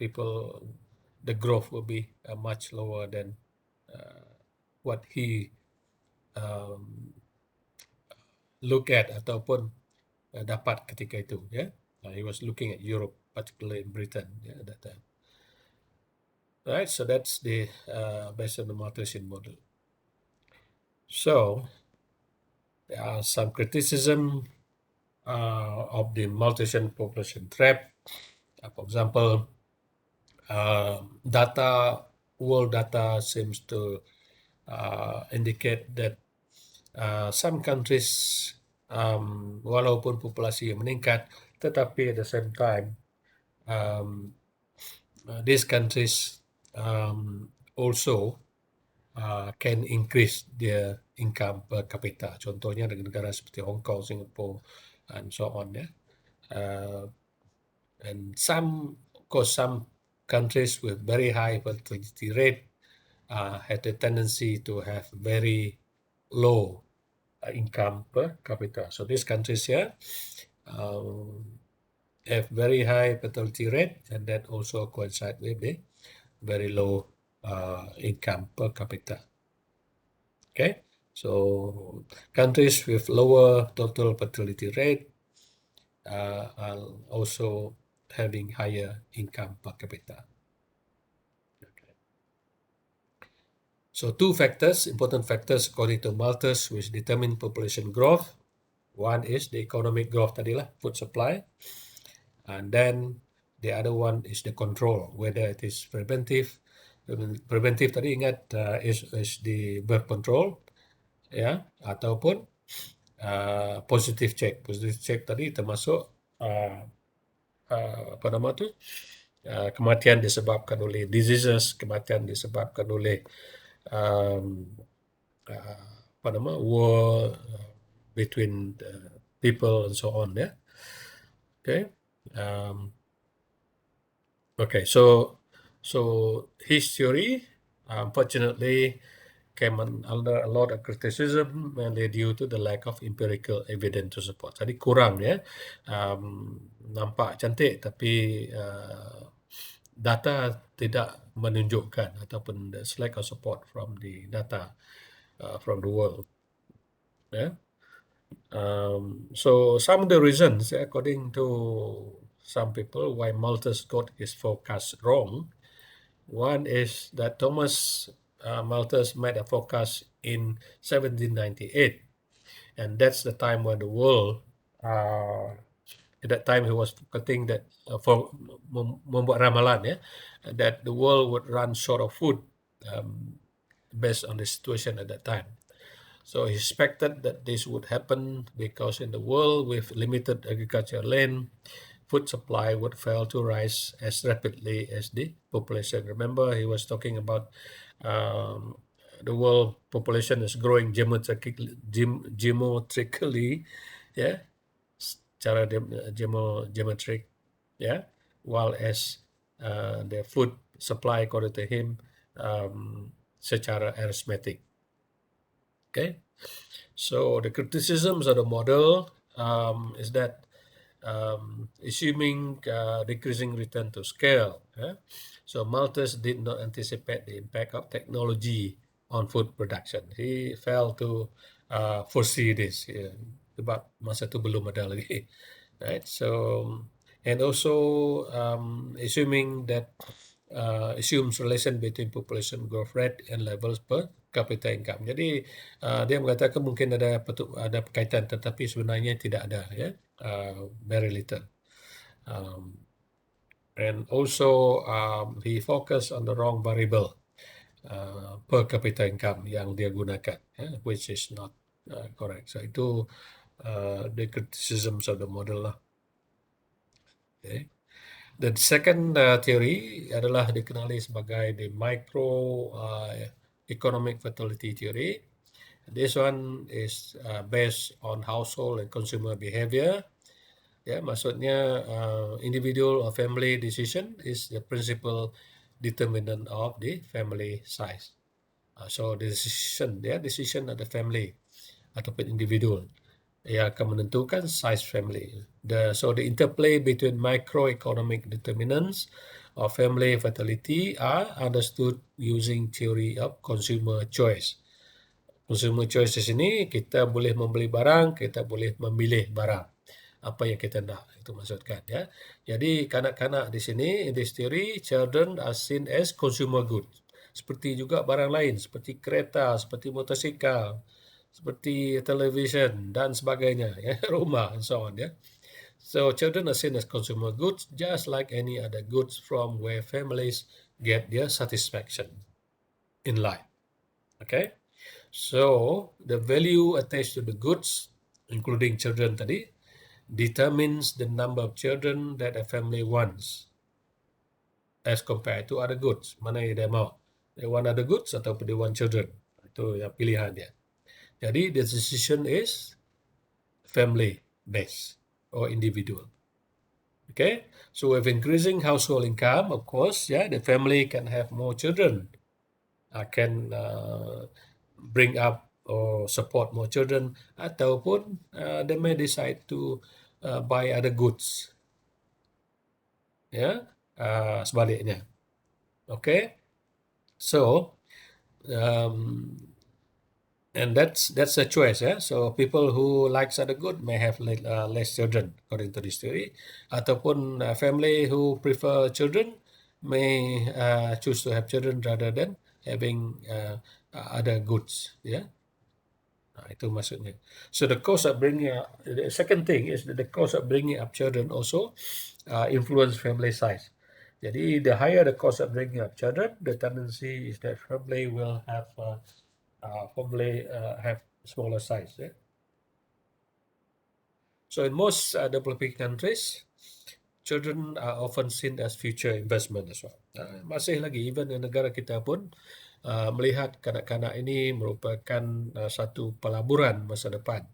people, the growth will be much lower than what he look at ataupun dapat ketika itu, he was looking at Europe particularly in Britain at that time. Right, so that's the based on the Malthusian model. So there are some criticism of the Malthusian population trap. For example, world data seems to indicate that some countries, walaupun populasi meningkat, tetapi at the same time, these countries also can increase their income per capita. Contohnya negara seperti Hong Kong, Singapore, and so on. And some countries with very high fertility rate have the tendency to have very low income per capita. So these countries here have very high fertility rate, and that also coincides with the very low income per capita. Okay, so countries with lower total fertility rate are also having higher income per capita. Okay. So two important factors according to Malthus, which determine population growth. One is the economic growth tadilah, food supply. And then the other one is the control, whether it is preventive. Preventive tadi ingat is the birth control, ya, ataupun positive check. Positive check tadi termasuk apa nama tu? Kematian disebabkan oleh diseases, kematian disebabkan oleh apa nama war between people and so on, ya. Okay. Okay, so his theory, unfortunately, came under a lot of criticism, mainly due to the lack of empirical evidence to support. Tadi kurang ya, nampak cantik tapi data tidak menunjukkan ataupun the lack of support from the data from the world. Yeah. So some of the reasons, according to some people, why Malthus got his forecast wrong. One is that Thomas Malthus made a forecast in 1798, and that's the time when the world, at that time he was forecasting that membuat ramalan, ya, that the world would run short of food based on the situation at that time. So he expected that this would happen because in the world with limited agricultural land, food supply would fail to rise as rapidly as the population. Remember, he was talking about the world population is growing geometrically, yeah, secara geometric, yeah, while as the food supply, according to him, secara arithmetic. Okay, so the criticisms of the model is that assuming decreasing return to scale. So Malthus did not anticipate the impact of technology on food production. He failed to foresee this. Sebab masa tu belum ada lagi. Right. So and also assuming that assumes relation between population growth rate and levels per capita income. Jadi dia mengatakan mungkin ada kaitan, tetapi sebenarnya tidak ada, ya. Very little. And also he focused on the wrong variable per capita income yang dia gunakan, which is not correct. So itu the criticisms of the model lah. Okay. The second theory adalah dikenali sebagai the micro economic fertility theory. This one is based on household and consumer behavior. Ya, maksudnya individual or family decision is the principal determinant of the family size. So the decision of the family ataupun individual yang akan menentukan size family. So the interplay between microeconomic determinants of family fertility are understood using theory of consumer choice. Consumer choice di sini kita boleh membeli barang, kita boleh memilih barang. apa yang kita nak, itu maksudkan ya. Jadi kanak-kanak di sini, in this theory, children are seen as consumer goods. Seperti juga barang lain, seperti kereta, seperti motosikal, seperti television dan sebagainya, ya, rumah and so on, ya. So children are seen as consumer goods, just like any other goods from where families get their satisfaction in life. Okay, so the value attached to the goods, including children tadi, determines the number of children that a family wants as compared to other goods. Mana yang dia mau? They want other goods ataupun they want children. Itu yang pilihan dia. Jadi the decision is family based or individual. Okay, so with increasing household income, of course, yeah, the family can have more children, can bring up or support more children, ataupun they may decide to buy other goods. Ya, sebaliknya. Okay, so and that's a choice, yeah. So people who likes other good may have less children, according to this theory. Ataupun family who prefer children may choose to have children rather than having other goods, yeah. Itu maksudnya. So the cost of bringing up, the second thing is that the cost of bringing up children also influence family size. Jadi the higher the cost of bringing up children, the tendency is that family will have smaller size. Yeah? So in most developing countries, children are often seen as future investment as well. Masih lagi, even di negara kita pun melihat kanak-kanak ini merupakan satu pelaburan masa depan.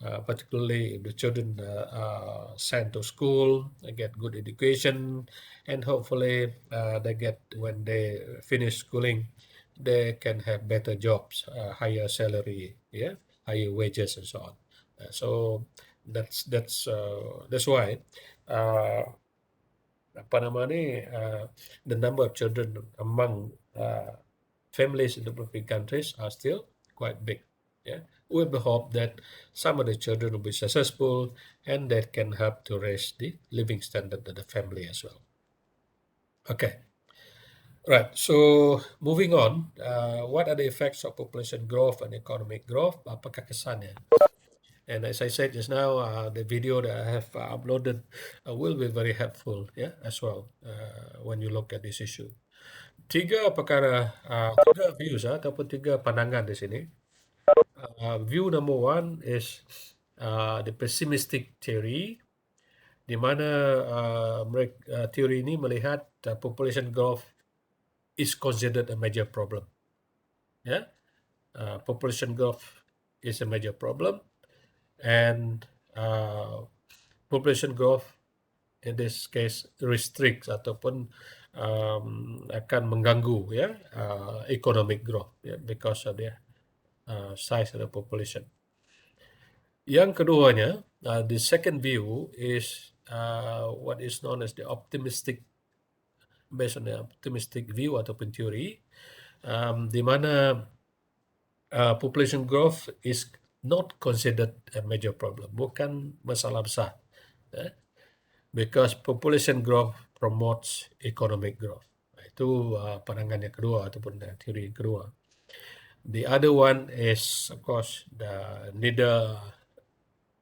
Particularly if the children are sent to school, they get good education, and hopefully they get, when they finish schooling, they can have better jobs, higher salary, yeah, higher wages, and so on. So that's why the number of children among families in developing countries are still quite big. Yeah, with the hope that some of the children will be successful and that can help to raise the living standard of the family as well. Okay. Right. So moving on, what are the effects of population growth and economic growth? Apakah kesannya? And as I said just now, the video that I have uploaded will be very helpful, yeah, as well when you look at this issue. Tiga views ataupun tiga pandangan di sini. View number one is the pessimistic theory, di mana teori ini melihat population growth is considered a major problem. Yeah, population growth is a major problem, and population growth in this case restricts ataupun akan mengganggu, ya, economic growth, ya, because of the size of the population. Yang keduanya, the second view is what is known as the optimistic, based on the optimistic view ataupun teori, di mana population growth is not considered a major problem, bukan masalah besar, because population growth promotes economic growth. Itu pandangan yang kedua ataupun teori yang kedua. The other one is, of course, neither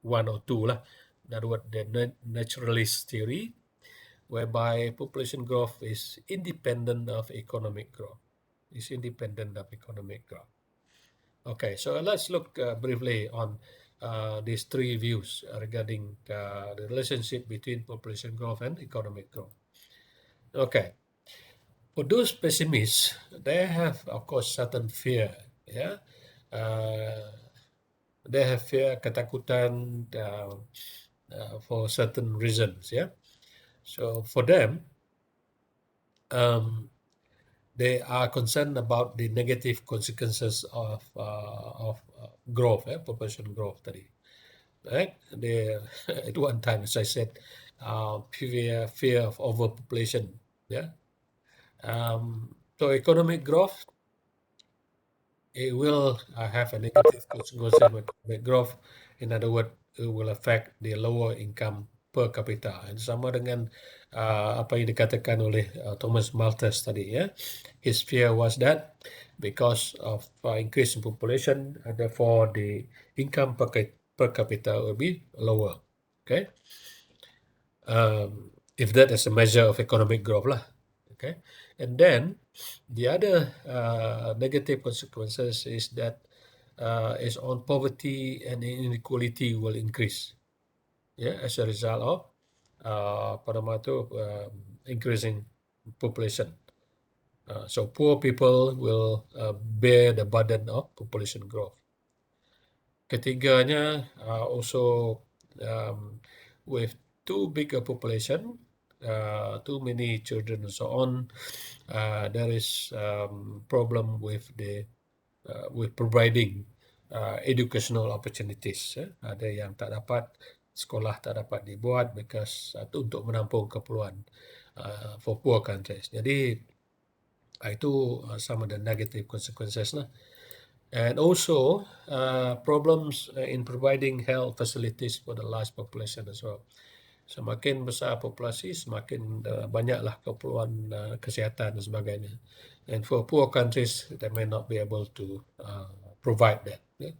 one or two lah. In other words, the naturalist theory, whereby population growth is independent of economic growth. Okay, so let's look briefly on these three views regarding the relationship between population growth and economic growth. Okay, for those pessimists, they have, of course, certain fear. Yeah, they have fear, ketakutan, for certain reasons. Yeah, so for them, they are concerned about the negative consequences of growth, population growth. Right? They, at one time, as I said, fear of overpopulation. Yeah. So economic growth, it will have a negative consequence of economic growth. In other words, will affect the lower income per capita. And sama dengan apa yang dikatakan oleh Thomas Malthus tadi, ya. His fear was that because of increase in population, therefore the income per capita will be lower. Okay, if that is a measure of economic growth lah. Okay, and then the other negative consequences is that is on poverty and inequality will increase. Yeah, as a result of increasing population. So poor people will bear the burden of population growth. Ketiganya, also with too big a population, too many children and so on, there is problem with with providing educational opportunities. Ada yang tak dapat sekolah, tak dapat dibuat because untuk menampung keperluan for poor countries. Jadi itu some of the negative consequences lah. And also problems in providing health facilities for the large population as well. Semakin besar populasi, semakin banyaklah keperluan kesihatan dan sebagainya. And for poor countries, they may not be able to provide that. Yeah.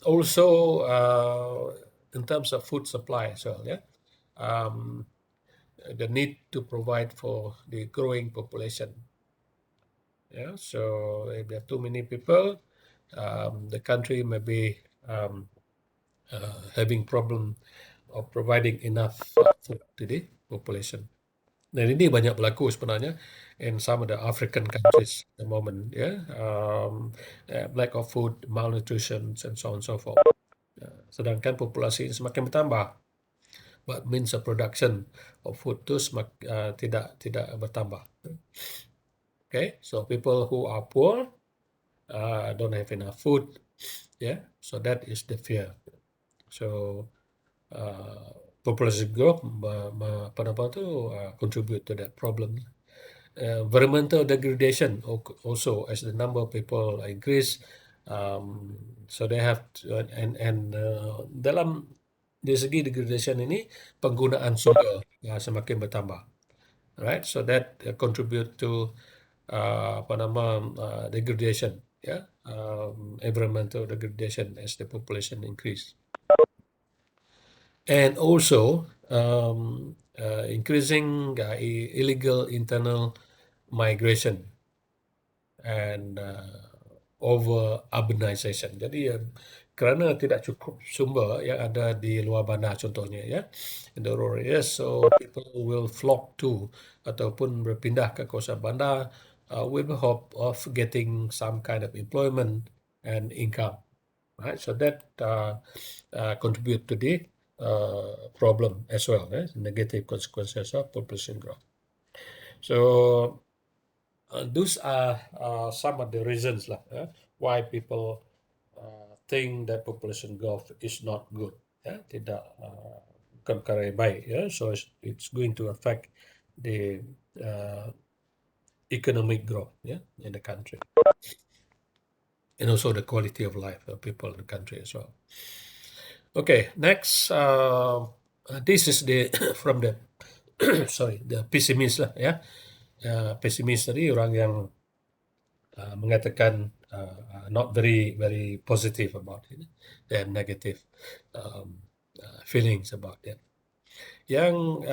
Also, in terms of food supply as well, yeah, the need to provide for the growing population. Yeah, so if there are too many people, the country may be having problem of providing enough food to the population. Dan ini banyak berlaku sebenarnya in some of the African countries at the moment, yeah, lack of food, malnutrition, and so on and so forth. Sedangkan populasi semakin bertambah, but means of production of food itu tidak bertambah. Okay, so people who are poor don't have enough food, yeah. So that is the fear. So population growth contribute to that problem. Environmental degradation also, as the number of people increase, so they have to, and dalam dari segi degradation ini penggunaan sumber semakin bertambah, right? So that contribute to degradation, yeah, environmental degradation as the population increase. And also increasing illegal internal migration and over urbanization. Jadi kerana tidak cukup sumber yang ada di luar bandar contohnya, ya, in the rural areas, so people will flock to ataupun berpindah ke kawasan bandar with the hope of getting some kind of employment and income. Right, so that contribute to the problem as well, negative consequences of population growth. So those are some of the reasons why people think that population growth is not good. Tidak bukan perkara yang baik. So it's going to affect the economic growth in the country. And also the quality of life of people in the country as well. Okay, next, this is the from the the pessimist lah, ya. Pessimist tadi orang yang mengatakan not very positive about it. They have negative feelings about it. Yang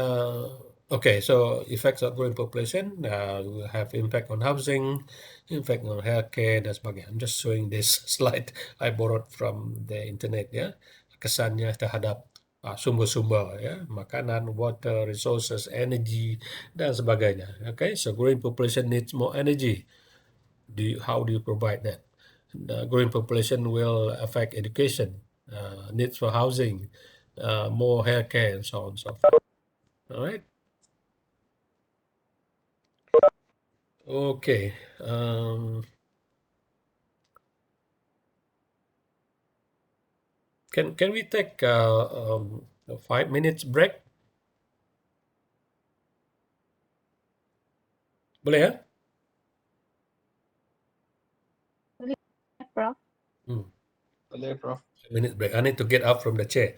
okay, so effects of growing population will have impact on housing, impact on healthcare dan sebagainya. I'm just showing this slide I borrowed from the internet, ya. Kesannya terhadap sumber-sumber, ya, makanan, water, resources, energy dan sebagainya. Okay, so growing population needs more energy. How do you provide that? The growing population will affect education, needs for housing, more healthcare, and so on and so forth. All right. Okay. Can we take a 5 minutes break? Boleh ya? Boleh, Prof. Boleh, Prof. A minute break. I need to get up from the chair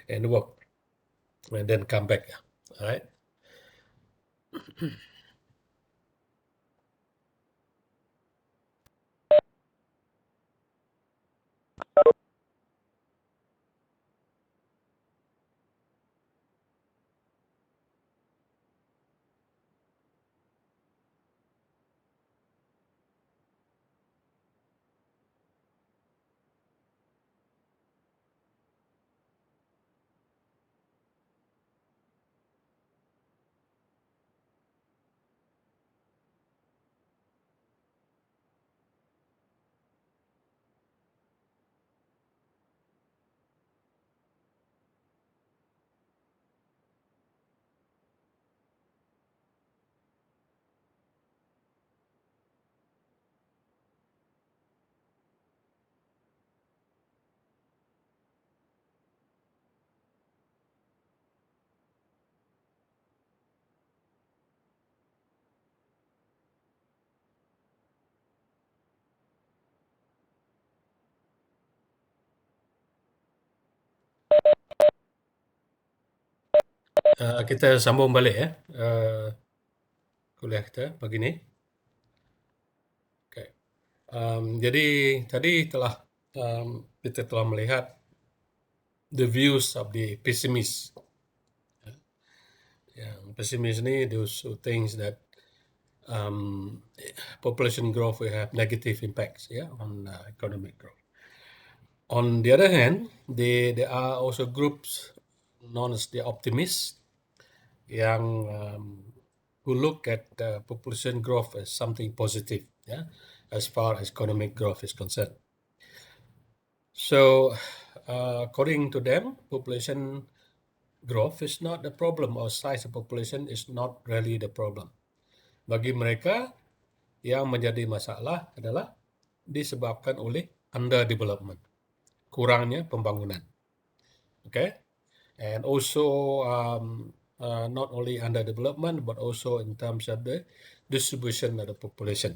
and walk and then come back. All right. Kita sambung balik ya kuliah kita pagi ini. Okay. Jadi tadi kita telah melihat the views of the pessimist. Yang pesimis ni those who thinks that population growth will have negative impacts on economic growth. On the other hand, there are also groups known as the optimists yang who look at population growth as something positive, as far as economic growth is concerned. So, according to them, population growth is not the problem, or size of population is not really the problem. Bagi mereka, yang menjadi masalah adalah disebabkan oleh underdevelopment, kurangnya pembangunan. Okay, and also not only underdevelopment but also in terms of the distribution of the population.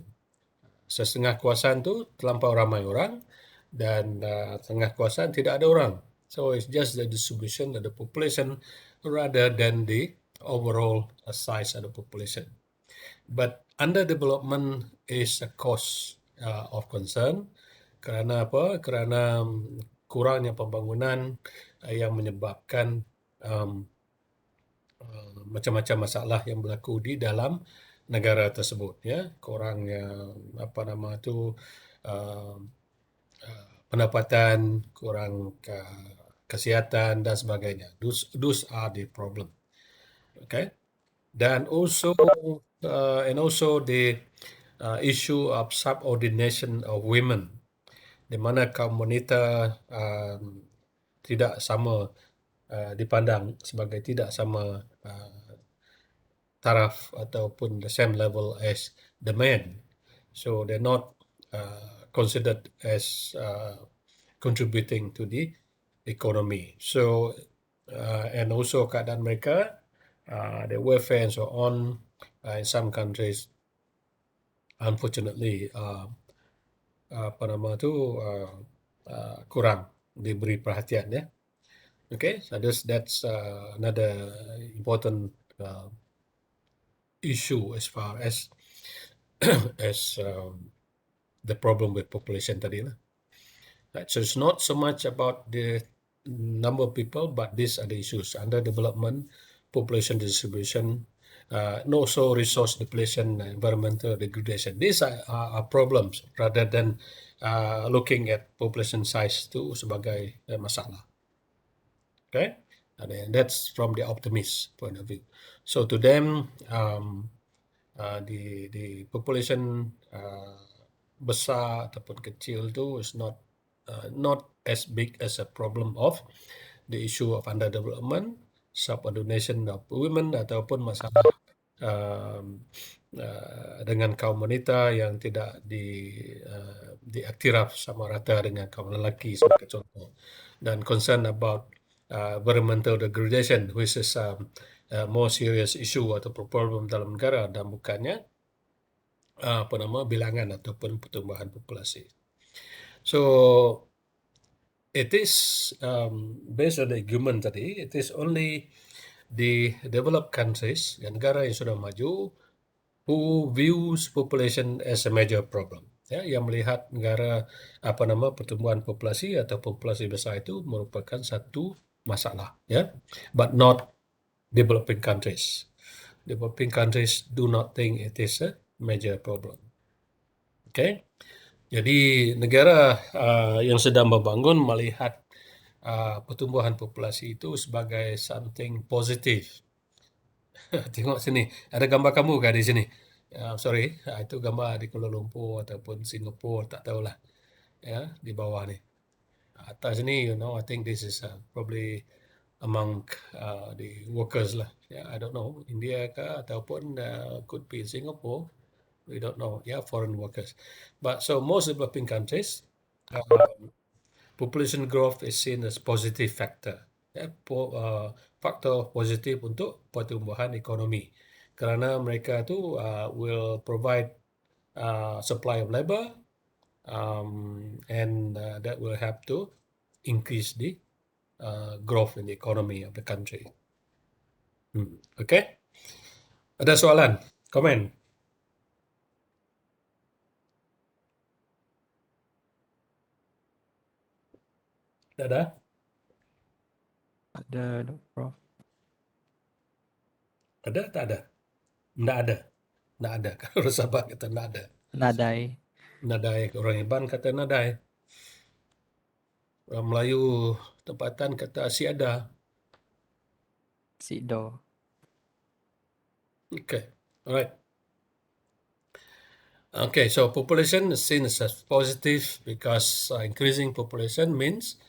Setengah kawasan tu terlampau ramai orang dan setengah kawasan tidak ada orang. So it's just the distribution of the population rather than the overall size of the population. But underdevelopment is a cause of concern. Kerana apa? Kerana kurangnya pembangunan yang menyebabkan macam-macam masalah yang berlaku di dalam negara tersebut, kurangnya pendapatan, kurang kesihatan dan sebagainya. Those are the problem. Okay, dan also the issue of subordination of women, di mana kaum wanita tidak sama dipandang sebagai tidak sama taraf ataupun the same level as the men. So they're not considered as contributing to the economy. So and also keadaan mereka, the welfare and so on, in some countries, unfortunately, kurang diberi perhatian, ya. Okay, so that's another important issue as far as as the problem with population tadi lah. Right, so it's not so much about the number of people, but these are the issues: underdevelopment, population distribution, and also resource depletion, environmental degradation. These are problems rather than looking at population size tu sebagai masalah. Okay, and that's from the optimist point of view. So to them, the population besar ataupun kecil tu is not as big as a problem of the issue of underdevelopment, subordination of women, ataupun masalah dengan kaum wanita yang tidak diiktiraf sama rata dengan kaum lelaki sebagai contoh, dan concern about environmental degradation, which is a more serious issue atau problem dalam negara dan bukannya bilangan ataupun pertumbuhan populasi. So it is based on the argument tadi, it is only the developed countries, negara yang sudah maju, who views population as a major problem. Ya, yang melihat negara pertumbuhan populasi atau populasi besar itu merupakan satu masalah, ya, but not developing countries. Developing countries do not think it is a major problem. Okay, jadi negara yang sedang membangun melihat pertumbuhan populasi itu sebagai something positif. Tengok sini, ada gambar kamu kah di sini? Sorry, itu gambar di Kuala Lumpur ataupun Singapura, tak tahulah. Ya, di bawah ni. Atas ni, I think this is probably among the workers lah. Yeah, I don't know, India kah ataupun could be Singapore. We don't know. Yeah, foreign workers. But so most developing countries, population growth is seen as positive factor. Ya, faktor positif untuk pertumbuhan ekonomi. Kerana mereka tu will provide supply of labor, and that will help to increase the growth in the economy of the country. Okay? Ada soalan? Komen? Tak ada? Ada, Prof. Ada? Tak ada? Tidak ada. Tidak ada. Kalau sahabat kata tidak ada. Nadai. Nadai. Orang Iban kata nadai. Orang Melayu tempatan kata siada. Sido. Okay. All right. Okay, so population is seen as positive because increasing population means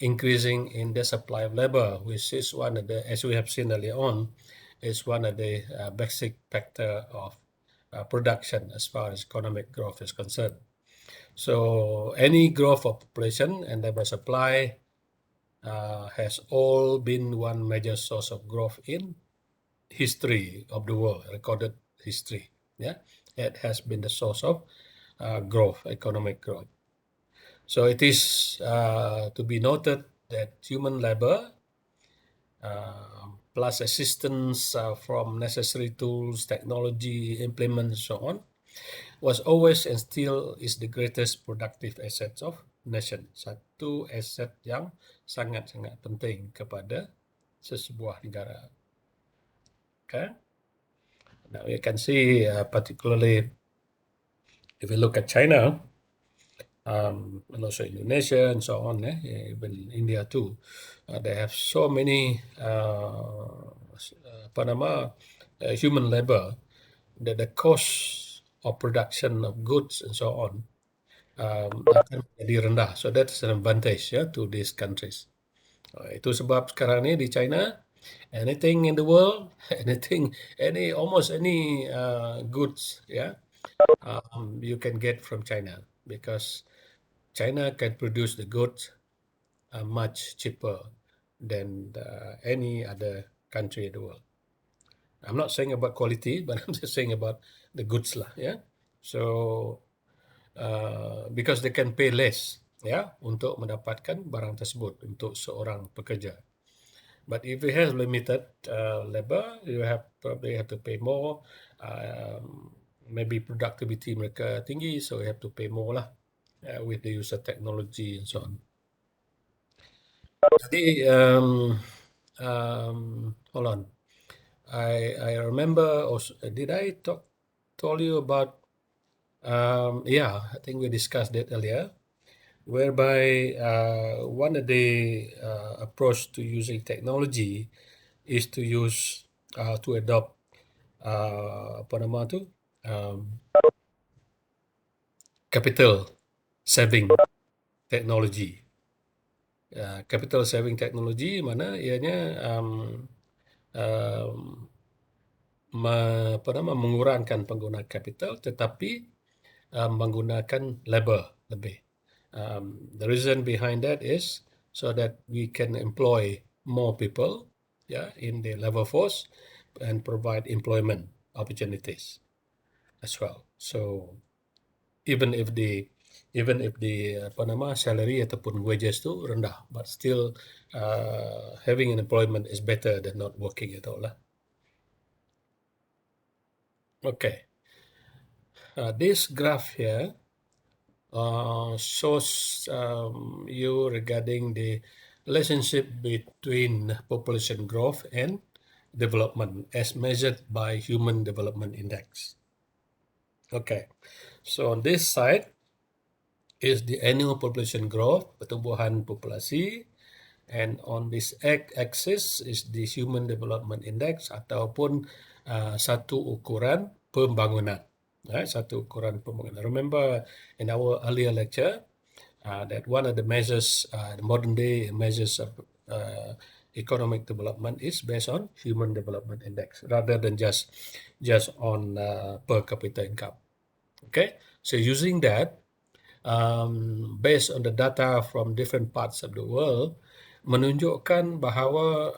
increasing in the supply of labor, which is one of the, as we have seen earlier on, is one of the basic factor of production as far as economic growth is concerned. So any growth of population and labor supply has all been one major source of growth in history of the world, recorded history. Yeah, it has been the source of growth, economic growth. So it is to be noted that human labor plus assistance from necessary tools, technology, implements, so on, was always and still is the greatest productive assets of nation. Satu aset yang sangat-sangat penting kepada sesebuah negara. Okay. Now you can see, particularly if you look at China, and also Indonesia and so on, even India too, they have so many human labor that the cost of production of goods and so on akan menjadi rendah. So that's an advantage to these countries. Itu sebab sekarang ni di China, anything in the world, almost any goods, you can get from China because China can produce the goods much cheaper than any other country in the world. I'm not saying about quality, but I'm just saying about the goods lah, yeah. So because they can pay less, untuk mendapatkan barang tersebut untuk seorang pekerja. But if you have limited labor, you probably have to pay more. Maybe productivity mereka tinggi, so you have to pay more lah with the use of technology and so on. Jadi, hold on. I remember, did I told you about, I think we discussed that earlier, whereby one of the approach to using technology is to use, to adopt, capital saving technology. Capital saving technology mana ianya mengurangkan penggunaan capital tetapi menggunakan labor lebih. The reason behind that is so that we can employ more people in the labor force and provide employment opportunities as well. So even if the even if the salary ataupun wages tu rendah, but still having an employment is better than not working at all lah. Okay, this graph here shows you regarding the relationship between population growth and development as measured by Human Development Index. Okay, so on this side is the annual population growth, pertumbuhan populasi, and on this axis is the Human Development Index ataupun satu ukuran pembangunan. Satu ukuran pembangunan. Remember in our earlier lecture that one of the measures, the modern day measures of economic development is based on Human Development Index rather than just on per capita income. Okay, so using that, based on the data from different parts of the world, menunjukkan bahawa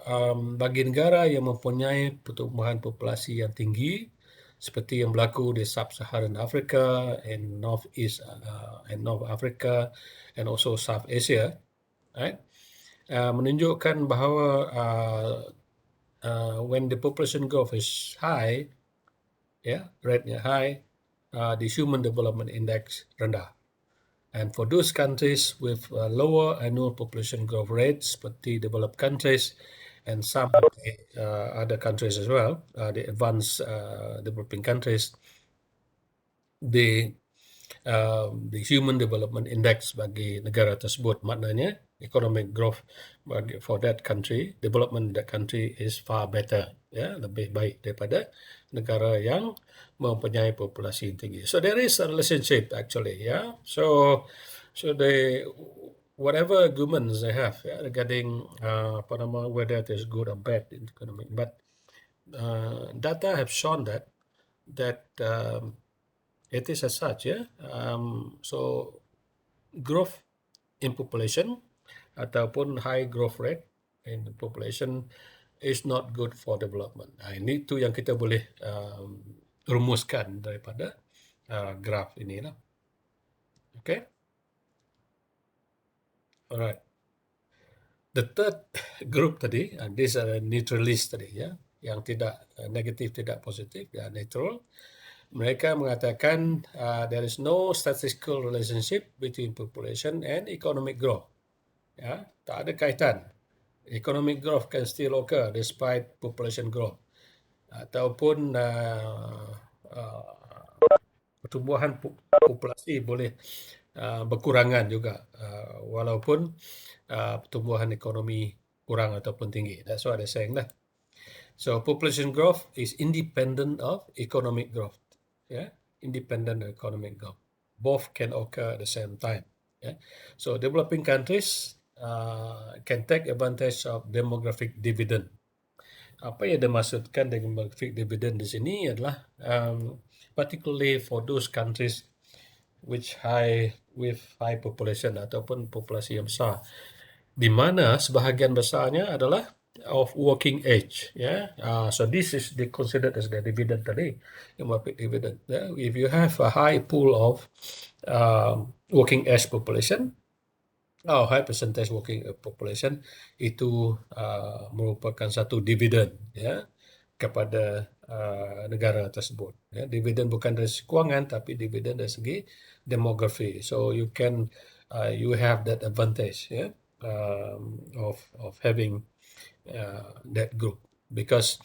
bagi negara yang mempunyai pertumbuhan populasi yang tinggi, seperti yang berlaku di Sub-Saharan Africa and Northeast and North Africa and also South Asia, right? Menunjukkan bahawa when the population growth is high, rate-nya high, the Human Development Index rendah. And for those countries with lower annual population growth rates, seperti developed countries and some other countries as well, the advanced developing countries, the Human Development Index bagi negara tersebut, maknanya economic growth for that country, development that country is far better, lebih baik daripada negara yang mempunyai populasi tinggi. So there is a relationship actually, So they whatever arguments they have regarding whether it is good or bad in economic, but data have shown that it is as such, so growth in population ataupun high growth rate in population is not good for development. Ini tu yang kita boleh rumuskan daripada graph ini lah. Okay. Alright. The third group tadi, these are neutralist tadi, yang tidak negatif, tidak positif, neutral. Mereka mengatakan there is no statistical relationship between population and economic growth. Tak ada kaitan. Economic growth can still occur despite population growth. Ataupun pertumbuhan populasi boleh berkurangan juga walaupun pertumbuhan ekonomi kurang ataupun tinggi. That's what they're saying lah. So population growth is independent of economic growth. Independent of economic growth. Both can occur at the same time. So developing countries can take advantage of demographic dividend. Apa yang dimaksudkan demographic dividend di sini adalah particularly for those countries with high population ataupun populasi yang besar, di mana sebahagian besarnya adalah of working age. So this is considered as the dividend tadi, demographic dividend. If you have a high pool of working age population, high percentage working population, itu merupakan satu dividen kepada negara tersebut. Dividen bukan dari segi kewangan, tapi dividen dari segi demografi. So you have that advantage of having that group, because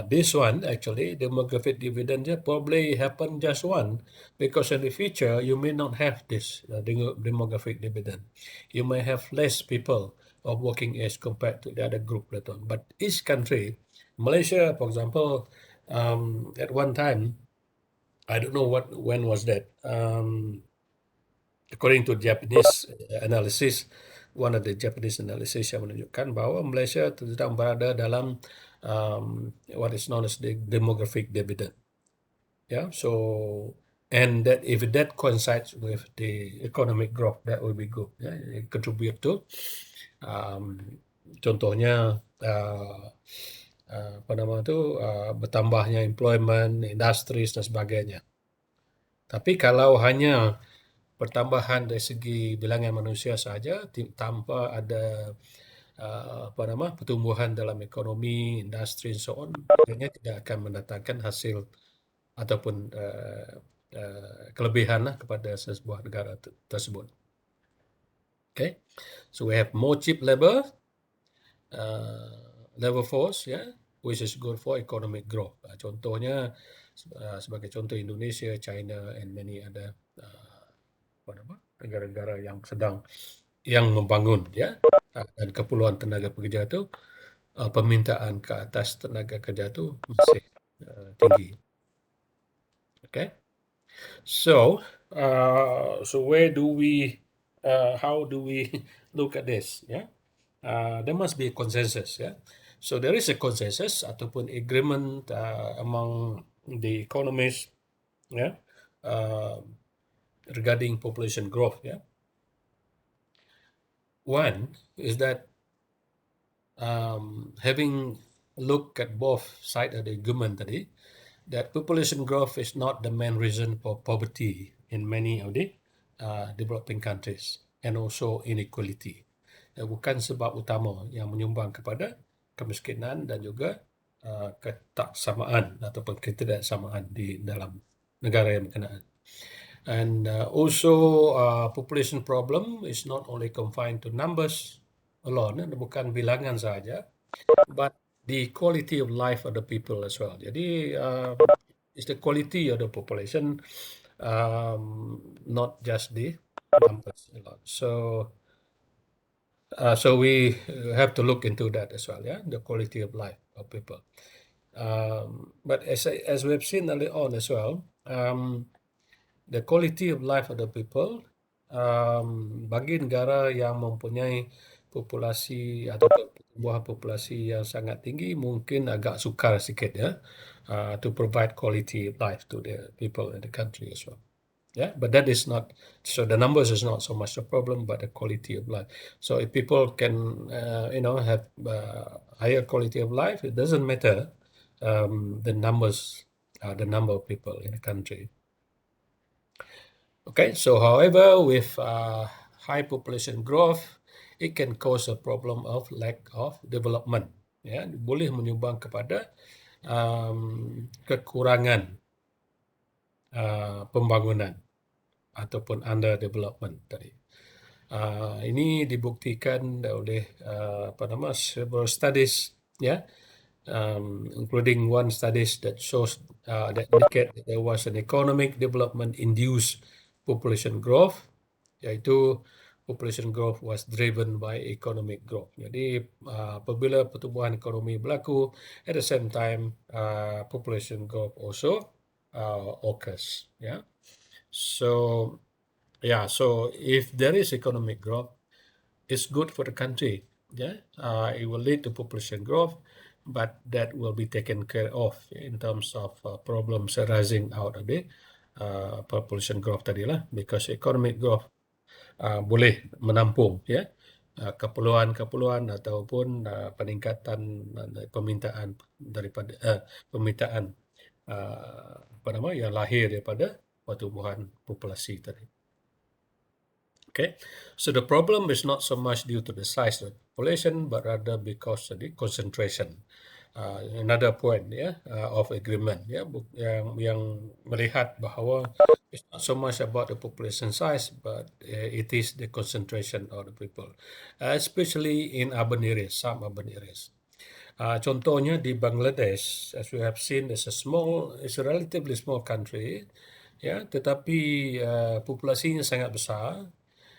this one actually demographic dividend probably happen just one, because in the future you may not have this demographic dividend. You may have less people of working age compared to the other group later on. But each country, Malaysia for example, at one time, I don't know when was that, according to Japanese analysis, one of the Japanese analysis yang menunjukkan bahawa Malaysia sedang berada dalam what is known as the demographic dividend. So and that if that coincides with the economic growth, that will be good. It contribute to contohnya bertambahnya employment, industries dan sebagainya. Tapi kalau hanya pertambahan dari segi bilangan manusia saja tanpa ada pertumbuhan dalam ekonomi, industri, and so on, akhirnya tidak akan mendatangkan hasil ataupun kelebihan lah kepada sebuah negara tersebut. Okay, so we have more cheap labor force, which is good for economic growth. Contohnya sebagai contoh Indonesia, China, and many other negara-negara yang membangun, dan keperluan tenaga pekerja itu, permintaan ke atas tenaga kerja itu masih tinggi. Okay, so how do we look at this? There must be a consensus. So there is a consensus ataupun agreement among the economists, regarding population growth. One is that having looked at both sides of the argument tadi, that population growth is not the main reason for poverty in many of the developing countries and also inequality. Bukan sebab utama yang menyumbang kepada kemiskinan dan juga ketaksamaan ataupun ketidaksamaan di dalam negara yang berkenaan. And also population problem is not only confined to numbers alone, bukan bilangan saja, but the quality of life of the people as well. Jadi it's the quality of the population, not just the numbers alone. So we have to look into that as well, the quality of life of people. But as we have seen earlier on as well, the quality of life of the people, bagi negara yang mempunyai populasi atau pertumbuhan populasi yang sangat tinggi, mungkin agak sukar sikit to provide quality of life to the people in the country as well. But that is not, so the numbers is not so much a problem, but the quality of life. So if people can, have higher quality of life, it doesn't matter the numbers, the number of people in the country. Okay, so however, with high population growth, it can cause a problem of lack of development. Boleh menyumbang kepada kekurangan pembangunan ataupun underdevelopment tadi. Ini dibuktikan oleh several studies, including one studies that shows that indicate that there was an economic development induced population growth, iaitu population growth was driven by economic growth. Jadi apabila pertumbuhan ekonomi berlaku, at the same time population growth also occurs. So if there is economic growth, it's good for the country. It will lead to population growth, but that will be taken care of in terms of problems arising out of the population growth tadi lah, because economic growth boleh menampung keperluan ataupun peningkatan permintaan daripada permintaan yang lahir daripada pertumbuhan populasi tadi. Okay, so the problem is not so much due to the size of the population, but rather because of the concentration. Another point of agreement yang melihat bahawa it's not so much about the population size, but it is the concentration of the people, especially in urban areas, some urban areas. Contohnya di Bangladesh, as we have seen, it's a relatively small country, tetapi populasinya sangat besar.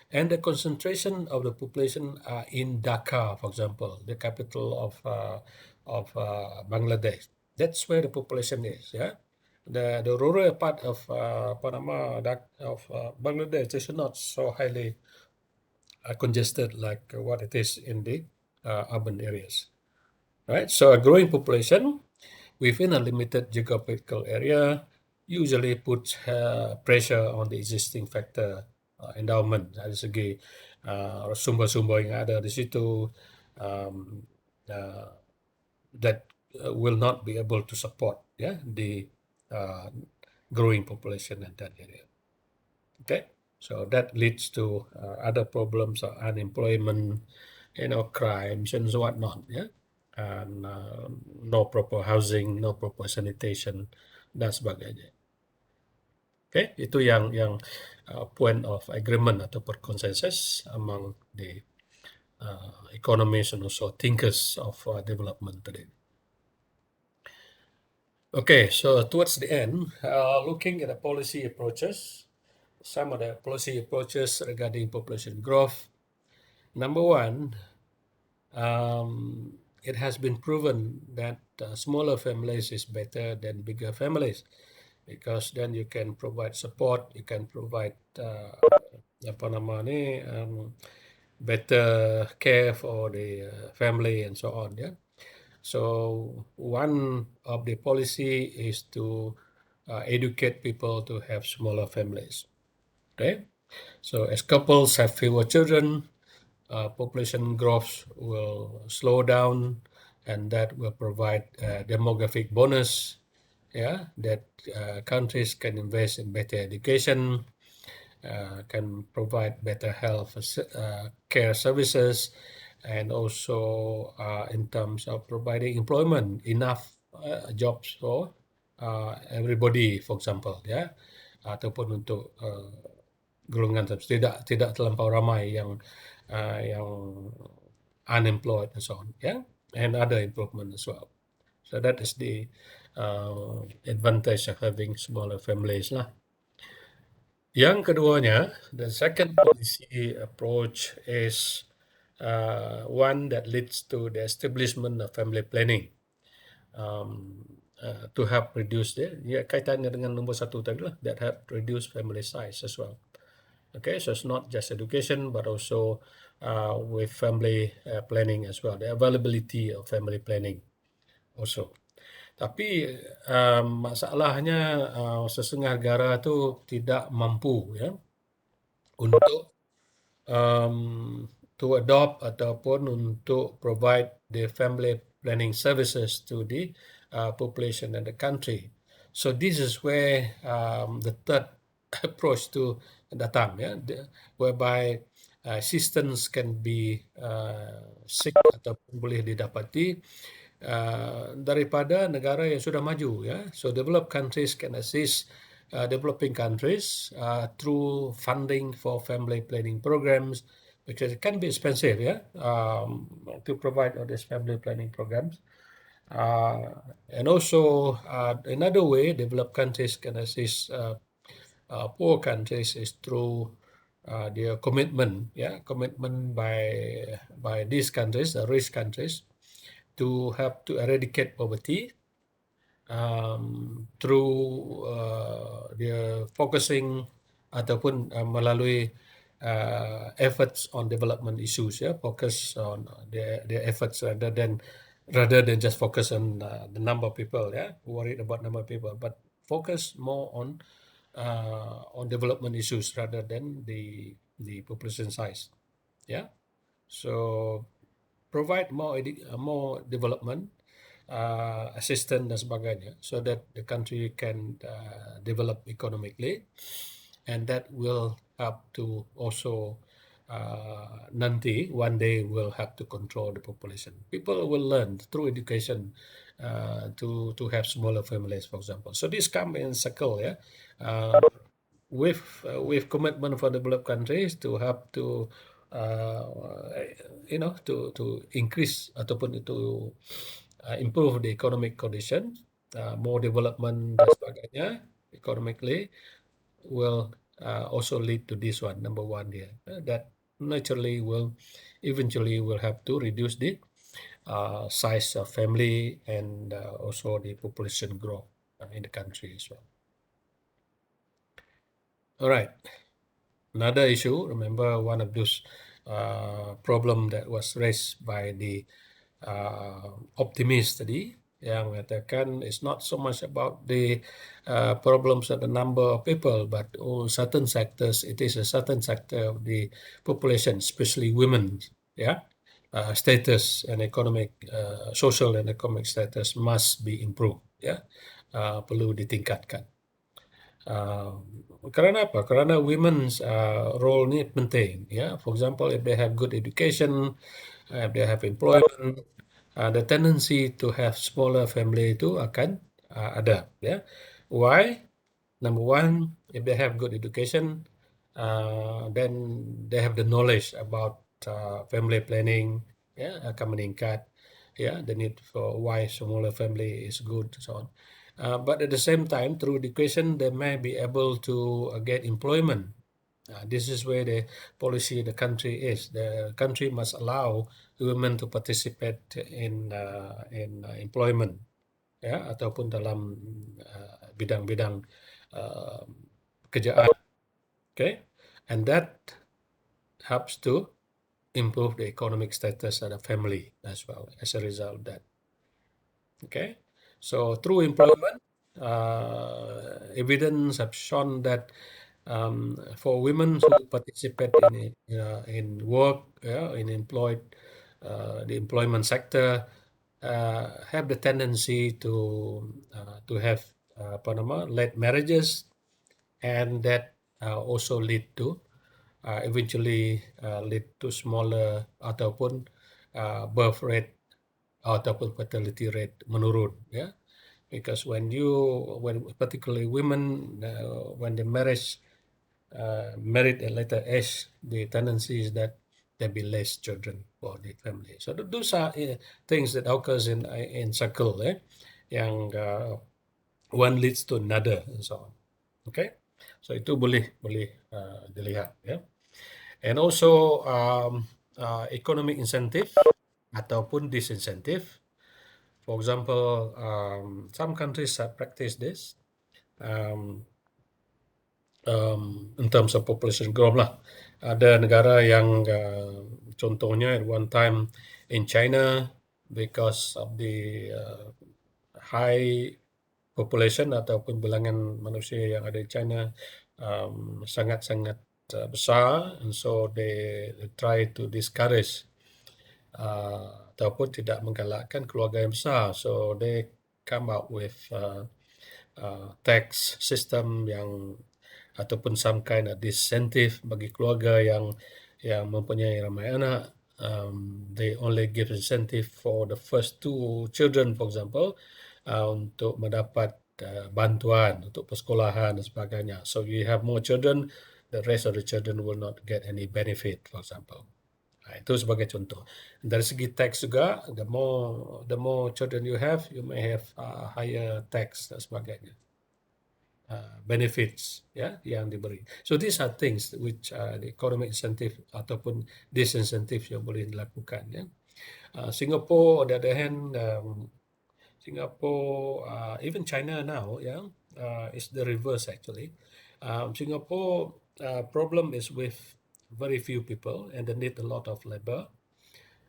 And the concentration of the population in Dhaka, for example, the capital of Bangladesh. That's where the population is. The rural part of Bangladesh is not so highly congested like what it is in the urban areas. Right. So a growing population within a limited geographical area usually puts pressure on the existing factor endowment dari segi sumber-sumber yang ada di situ that will not be able to support the growing population in that area. Okay, So that leads to other problems of unemployment, crimes and so whatnot, and no proper housing, no proper sanitation dan sebagainya. Okay, itu yang point of agreement ataupun consensus among the economists and also thinkers of development today. Okay, so towards the end, looking at the policy approaches, some of the policy approaches regarding population growth. Number one, it has been proven that smaller families is better than bigger families, because then you can provide support, you can provide better care for the family and so on. Yeah. So one of the policy is to educate people to have smaller families. Okay. So as couples have fewer children, population growth will slow down, and that will provide a demographic bonus. Yeah, that countries can invest in better education, can provide better health care services, and also in terms of providing employment, enough jobs for everybody, for example, ataupun untuk golongan tidak terlampau ramai yang unemployed and so on, and other improvement as well. So that is the advantage of having smaller families lah. Yang keduanya, the second policy approach is one that leads to the establishment of family planning to help reduce kaitannya dengan nombor satu tadi lah, that help reduce family size as well. Okay, so it's not just education, but also with family planning as well, the availability of family planning also. Tapi masalahnya sesungguhnya negara tu tidak mampu untuk to adopt ataupun untuk provide the family planning services to the population and the country. So this is where the third approach to datang, whereby assistance can be seek ataupun boleh didapati daripada negara yang sudah maju, So developed countries can assist developing countries through funding for family planning programs, because it can be expensive, to provide all these family planning programs. And also another way developed countries can assist poor countries is through their commitment by these countries, the rich countries, to help to eradicate poverty through their focusing ataupun melalui efforts on development issues, focus on their efforts rather than just focus on the number of people, worried about number of people, but focus more on development issues rather than the population size. So provide more development assistance dan sebagainya, so that the country can develop economically, and that will help to also nanti one day will have to control the population. People will learn through education to have smaller families, for example. So this come in circle, with commitment for developed countries to help to to increase ataupun to improve the economic condition, more development dan sebagainya economically will also lead to this one, number one here, that naturally will eventually will have to reduce the size of family and also the population growth in the country as well. All right. Another issue, remember one of those problem that was raised by the optimist tadi, yang mengatakan it's not so much about the problems of the number of people, but certain sectors, it is a certain sector of the population, especially women, status and economic, social and economic status must be improved, perlu ditingkatkan. Karena apa? Karena women's role ni penting. Ya, for example, if they have good education, if they have employment, the tendency to have smaller family itu akan ada. Ya, why? Number one, if they have good education, then they have the knowledge about family planning. Ya, akan meningkat. Ya, the need for why smaller family is good, so on. But at the same time, through education, they may be able to get employment. This is where the policy of the country is. The country must allow women to participate in employment, ya, ataupun dalam bidang-bidang pekerjaan. Okay, and that helps to improve the economic status of the family as well as a result of that. Okay, so through employment, evidence have shown that for women who participate in work, in the employment sector, have the tendency to have late marriages, and that also eventually lead to smaller ataupun birth rate ataupun fertility rate menurun, ya. Because when particularly women, when they married at later age, the tendency is that there be less children for the family. So those are things that occurs in circle, yang one leads to another and so on. Okay, so itu boleh dilihat, ya. And also economic incentive ataupun disincentive. For example, some countries have practiced this in terms of population growth lah. Ada negara yang contohnya at one time in China, because of the high population ataupun bilangan manusia yang ada di China sangat-sangat besar, and so they try to discourage ataupun tidak menggalakkan keluarga yang besar. So they come up with tax system yang ataupun some kind of disincentive bagi keluarga yang mempunyai ramai anak. They only give incentive for the first 2 children, for example, untuk mendapat bantuan untuk persekolahan dan sebagainya. So you have more children, the rest of the children will not get any benefit, for example. Itu sebagai contoh. Dari segi tax juga, the more children you have, you may have higher tax dan sebagainya. Benefits, ya, yang diberi. So these are things which the economic incentive ataupun disincentive yang boleh dilakukan, ya. Singapore, on the other hand, even China now, is the reverse actually. Singapore problem is with very few people and they need a lot of labor.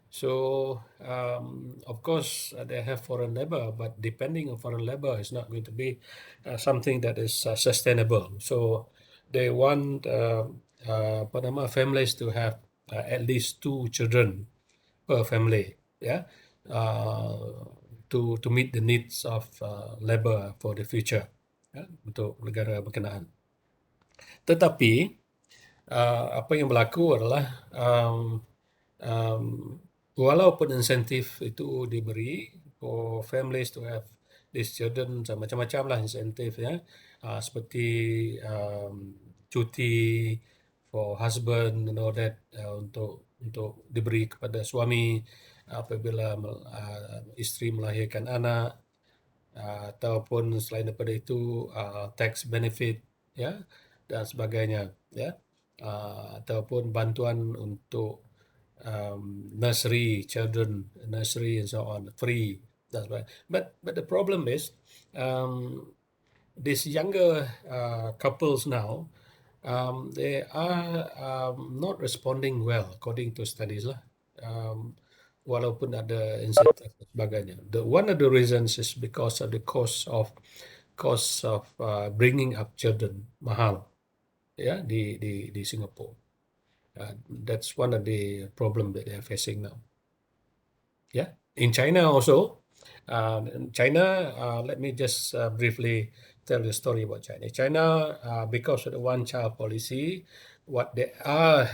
So of course they have foreign labor, but depending on foreign labor is not going to be something that is sustainable. So they want families to have at least 2 children per family, to meet the needs of labor for the future, untuk negara berkenaan. Tetapi apa yang berlaku adalah walaupun insentif itu diberi for families to have these children, macam-macam lah insentif, seperti cuti for husband and all that, untuk diberi kepada suami apabila isteri melahirkan anak, ataupun selain daripada itu tax benefit, dan sebagainya, ataupun bantuan untuk nursery and so on, free. That's right. But the problem is these younger couples now, they are not responding well according to studies lah. Walaupun ada insentif dan sebagainya. One of the reasons is because of the cost of bringing up children mahal, di Singapore. That's one of the problem that they are facing now. In China also. China, let me just briefly tell you a story about China. China, because of the one-child policy, what they are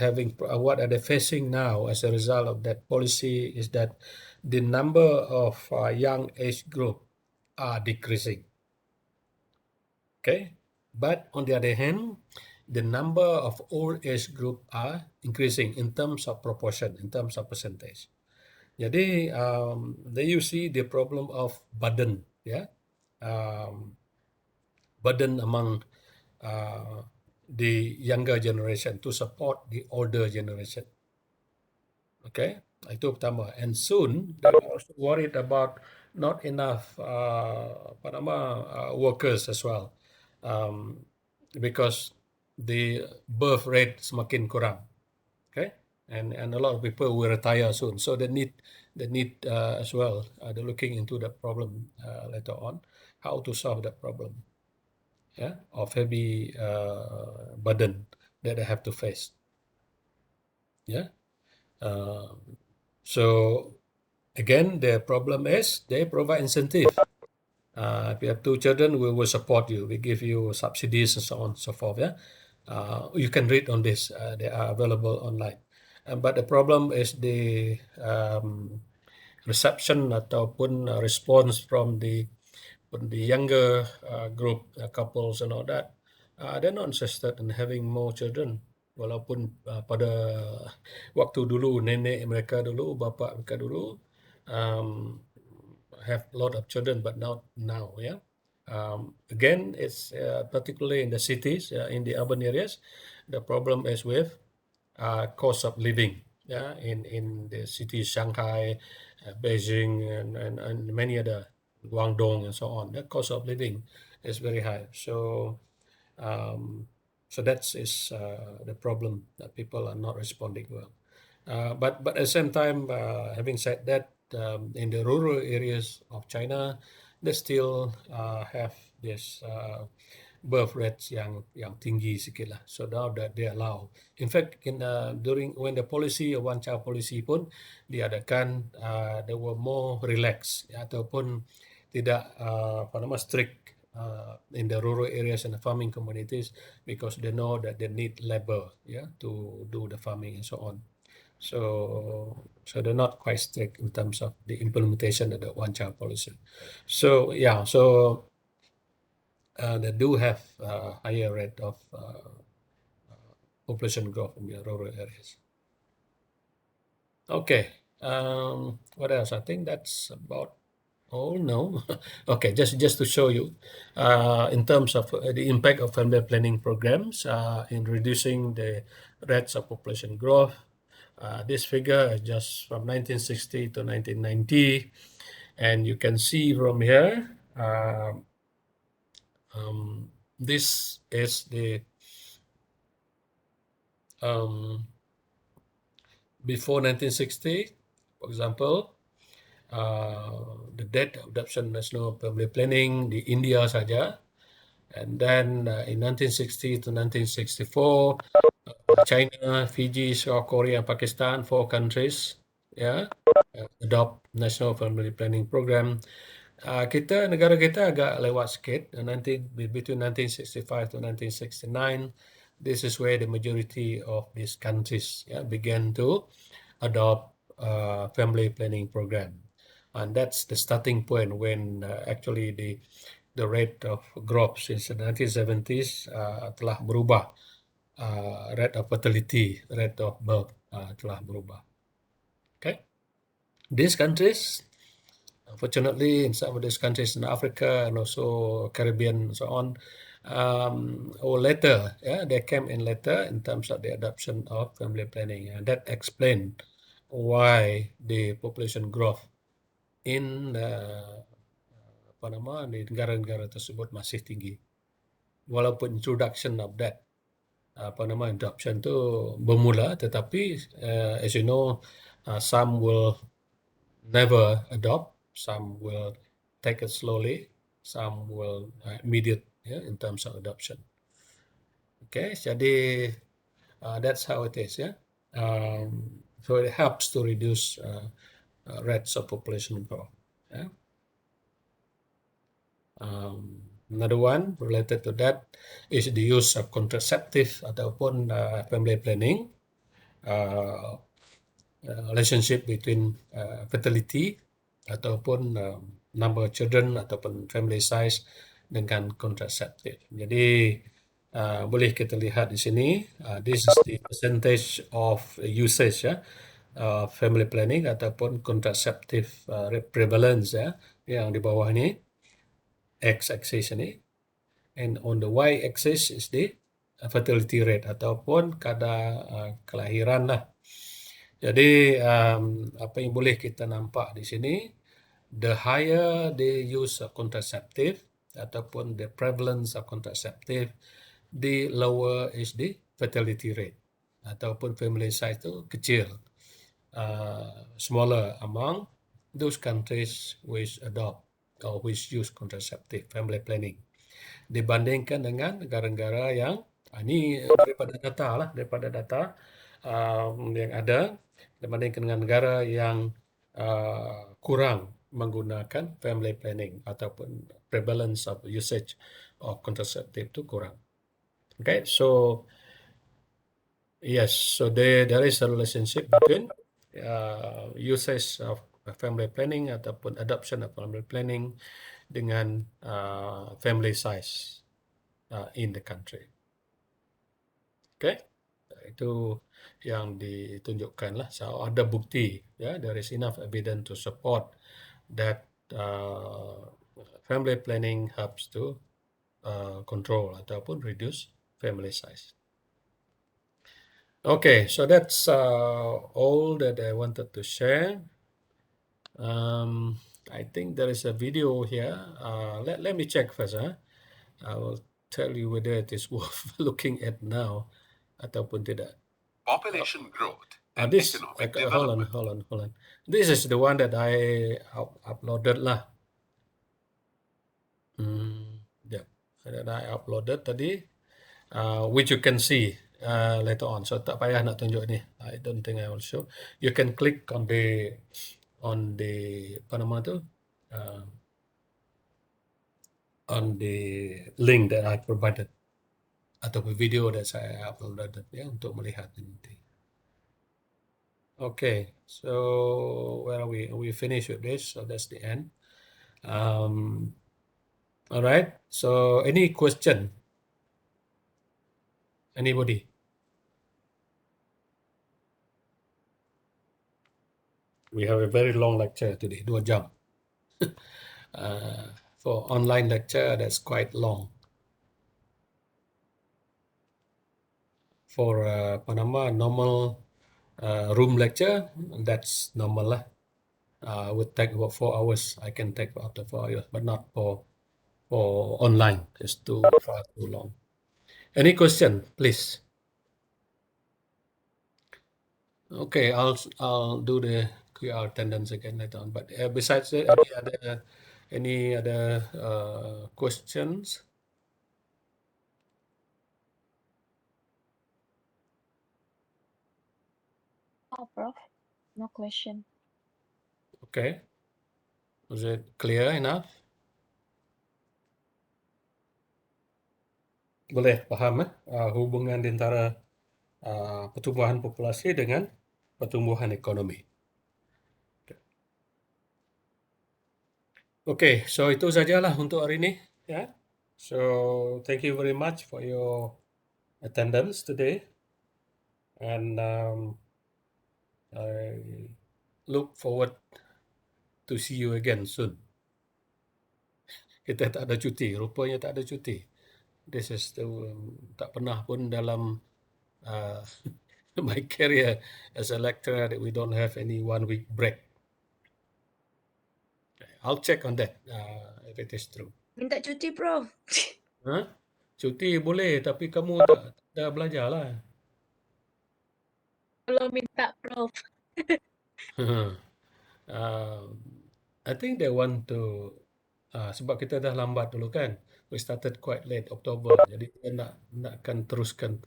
what are they facing now as a result of that policy is that the number of young age group are decreasing. Okay, but on the other hand, the number of old age group are increasing in terms of proportion, in terms of percentage. Jadi, there you see the problem of burden, yeah, burden among the younger generation to support the older generation. Okay, itu pertama. And soon they are also worried about not enough workers as well, because the birth rate semakin kurang. Okay, and a lot of people will retire soon, so they need as well. They're looking into that problem later on, how to solve that problem, yeah, of heavy burden that they have to face. Yeah. So again, the problem is they provide incentive. If you have two children, we will support you. We give you subsidies and so on and so forth. Yeah, you can read on this. They are available online. But the problem is the reception ataupun response from the younger group, couples and all that. They're not interested in having more children. Walaupun pada waktu dulu nenek mereka dulu, bapa mereka dulu have a lot of children, but not now. Yeah. Again, it's particularly in the cities, in the urban areas, the problem is with cost of living. Yeah, in the cities, Shanghai, Beijing, and many other, Guangdong, and so on. The cost of living is very high. So, so that is the problem, that people are not responding well. But at the same time, having said that, in the rural areas of China, they still have this birth rates yang tinggi sikit lah. So now that they allow. In fact, during when the policy, one child policy pun diadakan, they were more relaxed, ya, ataupun tidak strict in the rural areas and the farming communities, because they know that they need labor, yeah, to do the farming and so on. So they're not quite strict in terms of the implementation of the one child policy. So yeah, so they do have higher rate of population growth in the rural areas. Okay, what else? I think that's about all. No, okay, just to show you, in terms of the impact of family planning programs in reducing the rates of population growth. This figure is just from 1960 to 1990, and you can see from here, this is the before 1960, for example, the date of adoption national family planning di India saja, and then in 1960 to 1964, China, Fiji, South Korea, and Pakistan, 4 countries, yeah, adopt national family planning program. Negara kita agak lewat sikit. Between 1965 to 1969, this is where the majority of these countries began to adopt family planning program, and that's the starting point when actually the rate of growth since the 1970s telah berubah. Rate of fertility, rate of birth telah berubah. Okay, these countries, unfortunately, in some of these countries in Africa and also Caribbean and so on, or later, they came in later in terms of the adoption of family planning, and that explained why the population growth in di negara-negara tersebut masih tinggi, walaupun introduction of that adoption tu bermula, tetapi as you know, some will never adopt, some will take it slowly, some will immediate in terms of adoption. Okay, jadi that's how it is. So it helps to reduce rates of population growth. Another one related to that is the use of contraceptive ataupun family planning, relationship between fertility ataupun number of children ataupun family size dengan contraceptive. Jadi boleh kita lihat di sini, this is the percentage of usage ya, family planning ataupun contraceptive prevalence ya, yang di bawah ni x-axis ini, and on the y-axis is the fertility rate ataupun kadar kelahiran lah. Jadi apa yang boleh kita nampak di sini, the higher the use of contraceptive ataupun the prevalence of contraceptive, the lower is the fertility rate ataupun family size tu kecil, smaller among those countries which adopt or which use contraceptive family planning dibandingkan dengan negara-negara yang ini daripada data yang ada, dibandingkan dengan negara yang kurang menggunakan family planning ataupun prevalence of usage of contraceptive itu kurang. Okay, so yes, so there is a relationship between usage of family planning ataupun adoption of family planning dengan family size in the country. Okay, itu yang ditunjukkan lah. So ada bukti, there is enough evidence to support that family planning helps to control ataupun reduce family size. Okay, so that's all that I wanted to share. I think there is a video here. Let me check first. I will tell you whether it is worth looking at now ataupun tidak. Population growth and This economic hold development. on. This is the one that I uploaded lah. Yeah, that I uploaded tadi, which you can see later on. So tak payah nak tunjuk ni. I don't think I will show. You can click on the apa nama tu, on the link that I provided atau video that saya uploaded ya untuk melihat nanti. Okay, so where are we? We finished with this, so that's the end. All right. So any question? Anybody? We have a very long lecture today, 2 jam. For online lecture, that's quite long. For normal room lecture, that's normal lah. Would take about 4 hours. I can take up to 4 hours, but not for online. It's far too long. Any question, please? Okay, I'll do the QR attendance again later on. But besides that, any other questions? Oh, Prof. No question. Okay. Was it clear enough? Boleh faham hubungan di antara pertumbuhan populasi dengan pertumbuhan ekonomi. Okay, so itu sajalah untuk hari ini. Ya. So thank you very much for your attendance today, and I look forward to see you again soon. Kita tak ada cuti, rupanya tak ada cuti. This is tak pernah pun dalam my career as a lecturer that we don't have any 1 week break. I'll check on that if it is true. Minta cuti, Prof. Cuti boleh, tapi kamu tak belajar lah. Kalau minta, Prof. I think they want to, sebab kita dah lambat dulu kan. We started quite late October, jadi kita nakkan teruskan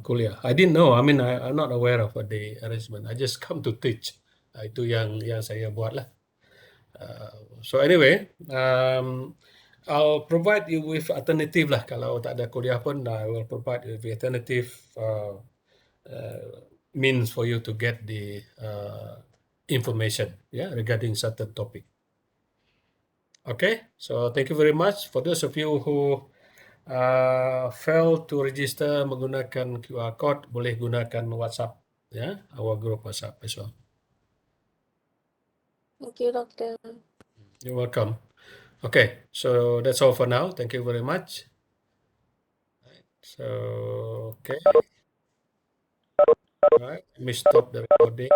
kuliah. I didn't know. I mean, I'm not aware of the arrangement. I just come to teach. Itu yang saya buat lah. So anyway, I'll provide you with alternative lah. Kalau tak ada kuliah pun, I will provide you with alternative means for you to get the information, regarding certain topic. Okay, so thank you very much. For those of you who fail to register menggunakan QR code, boleh gunakan WhatsApp, our group WhatsApp as well. Thank you, Doctor. You're welcome. Okay, so that's all for now. Thank you very much. So, okay. All right, let me stop the recording.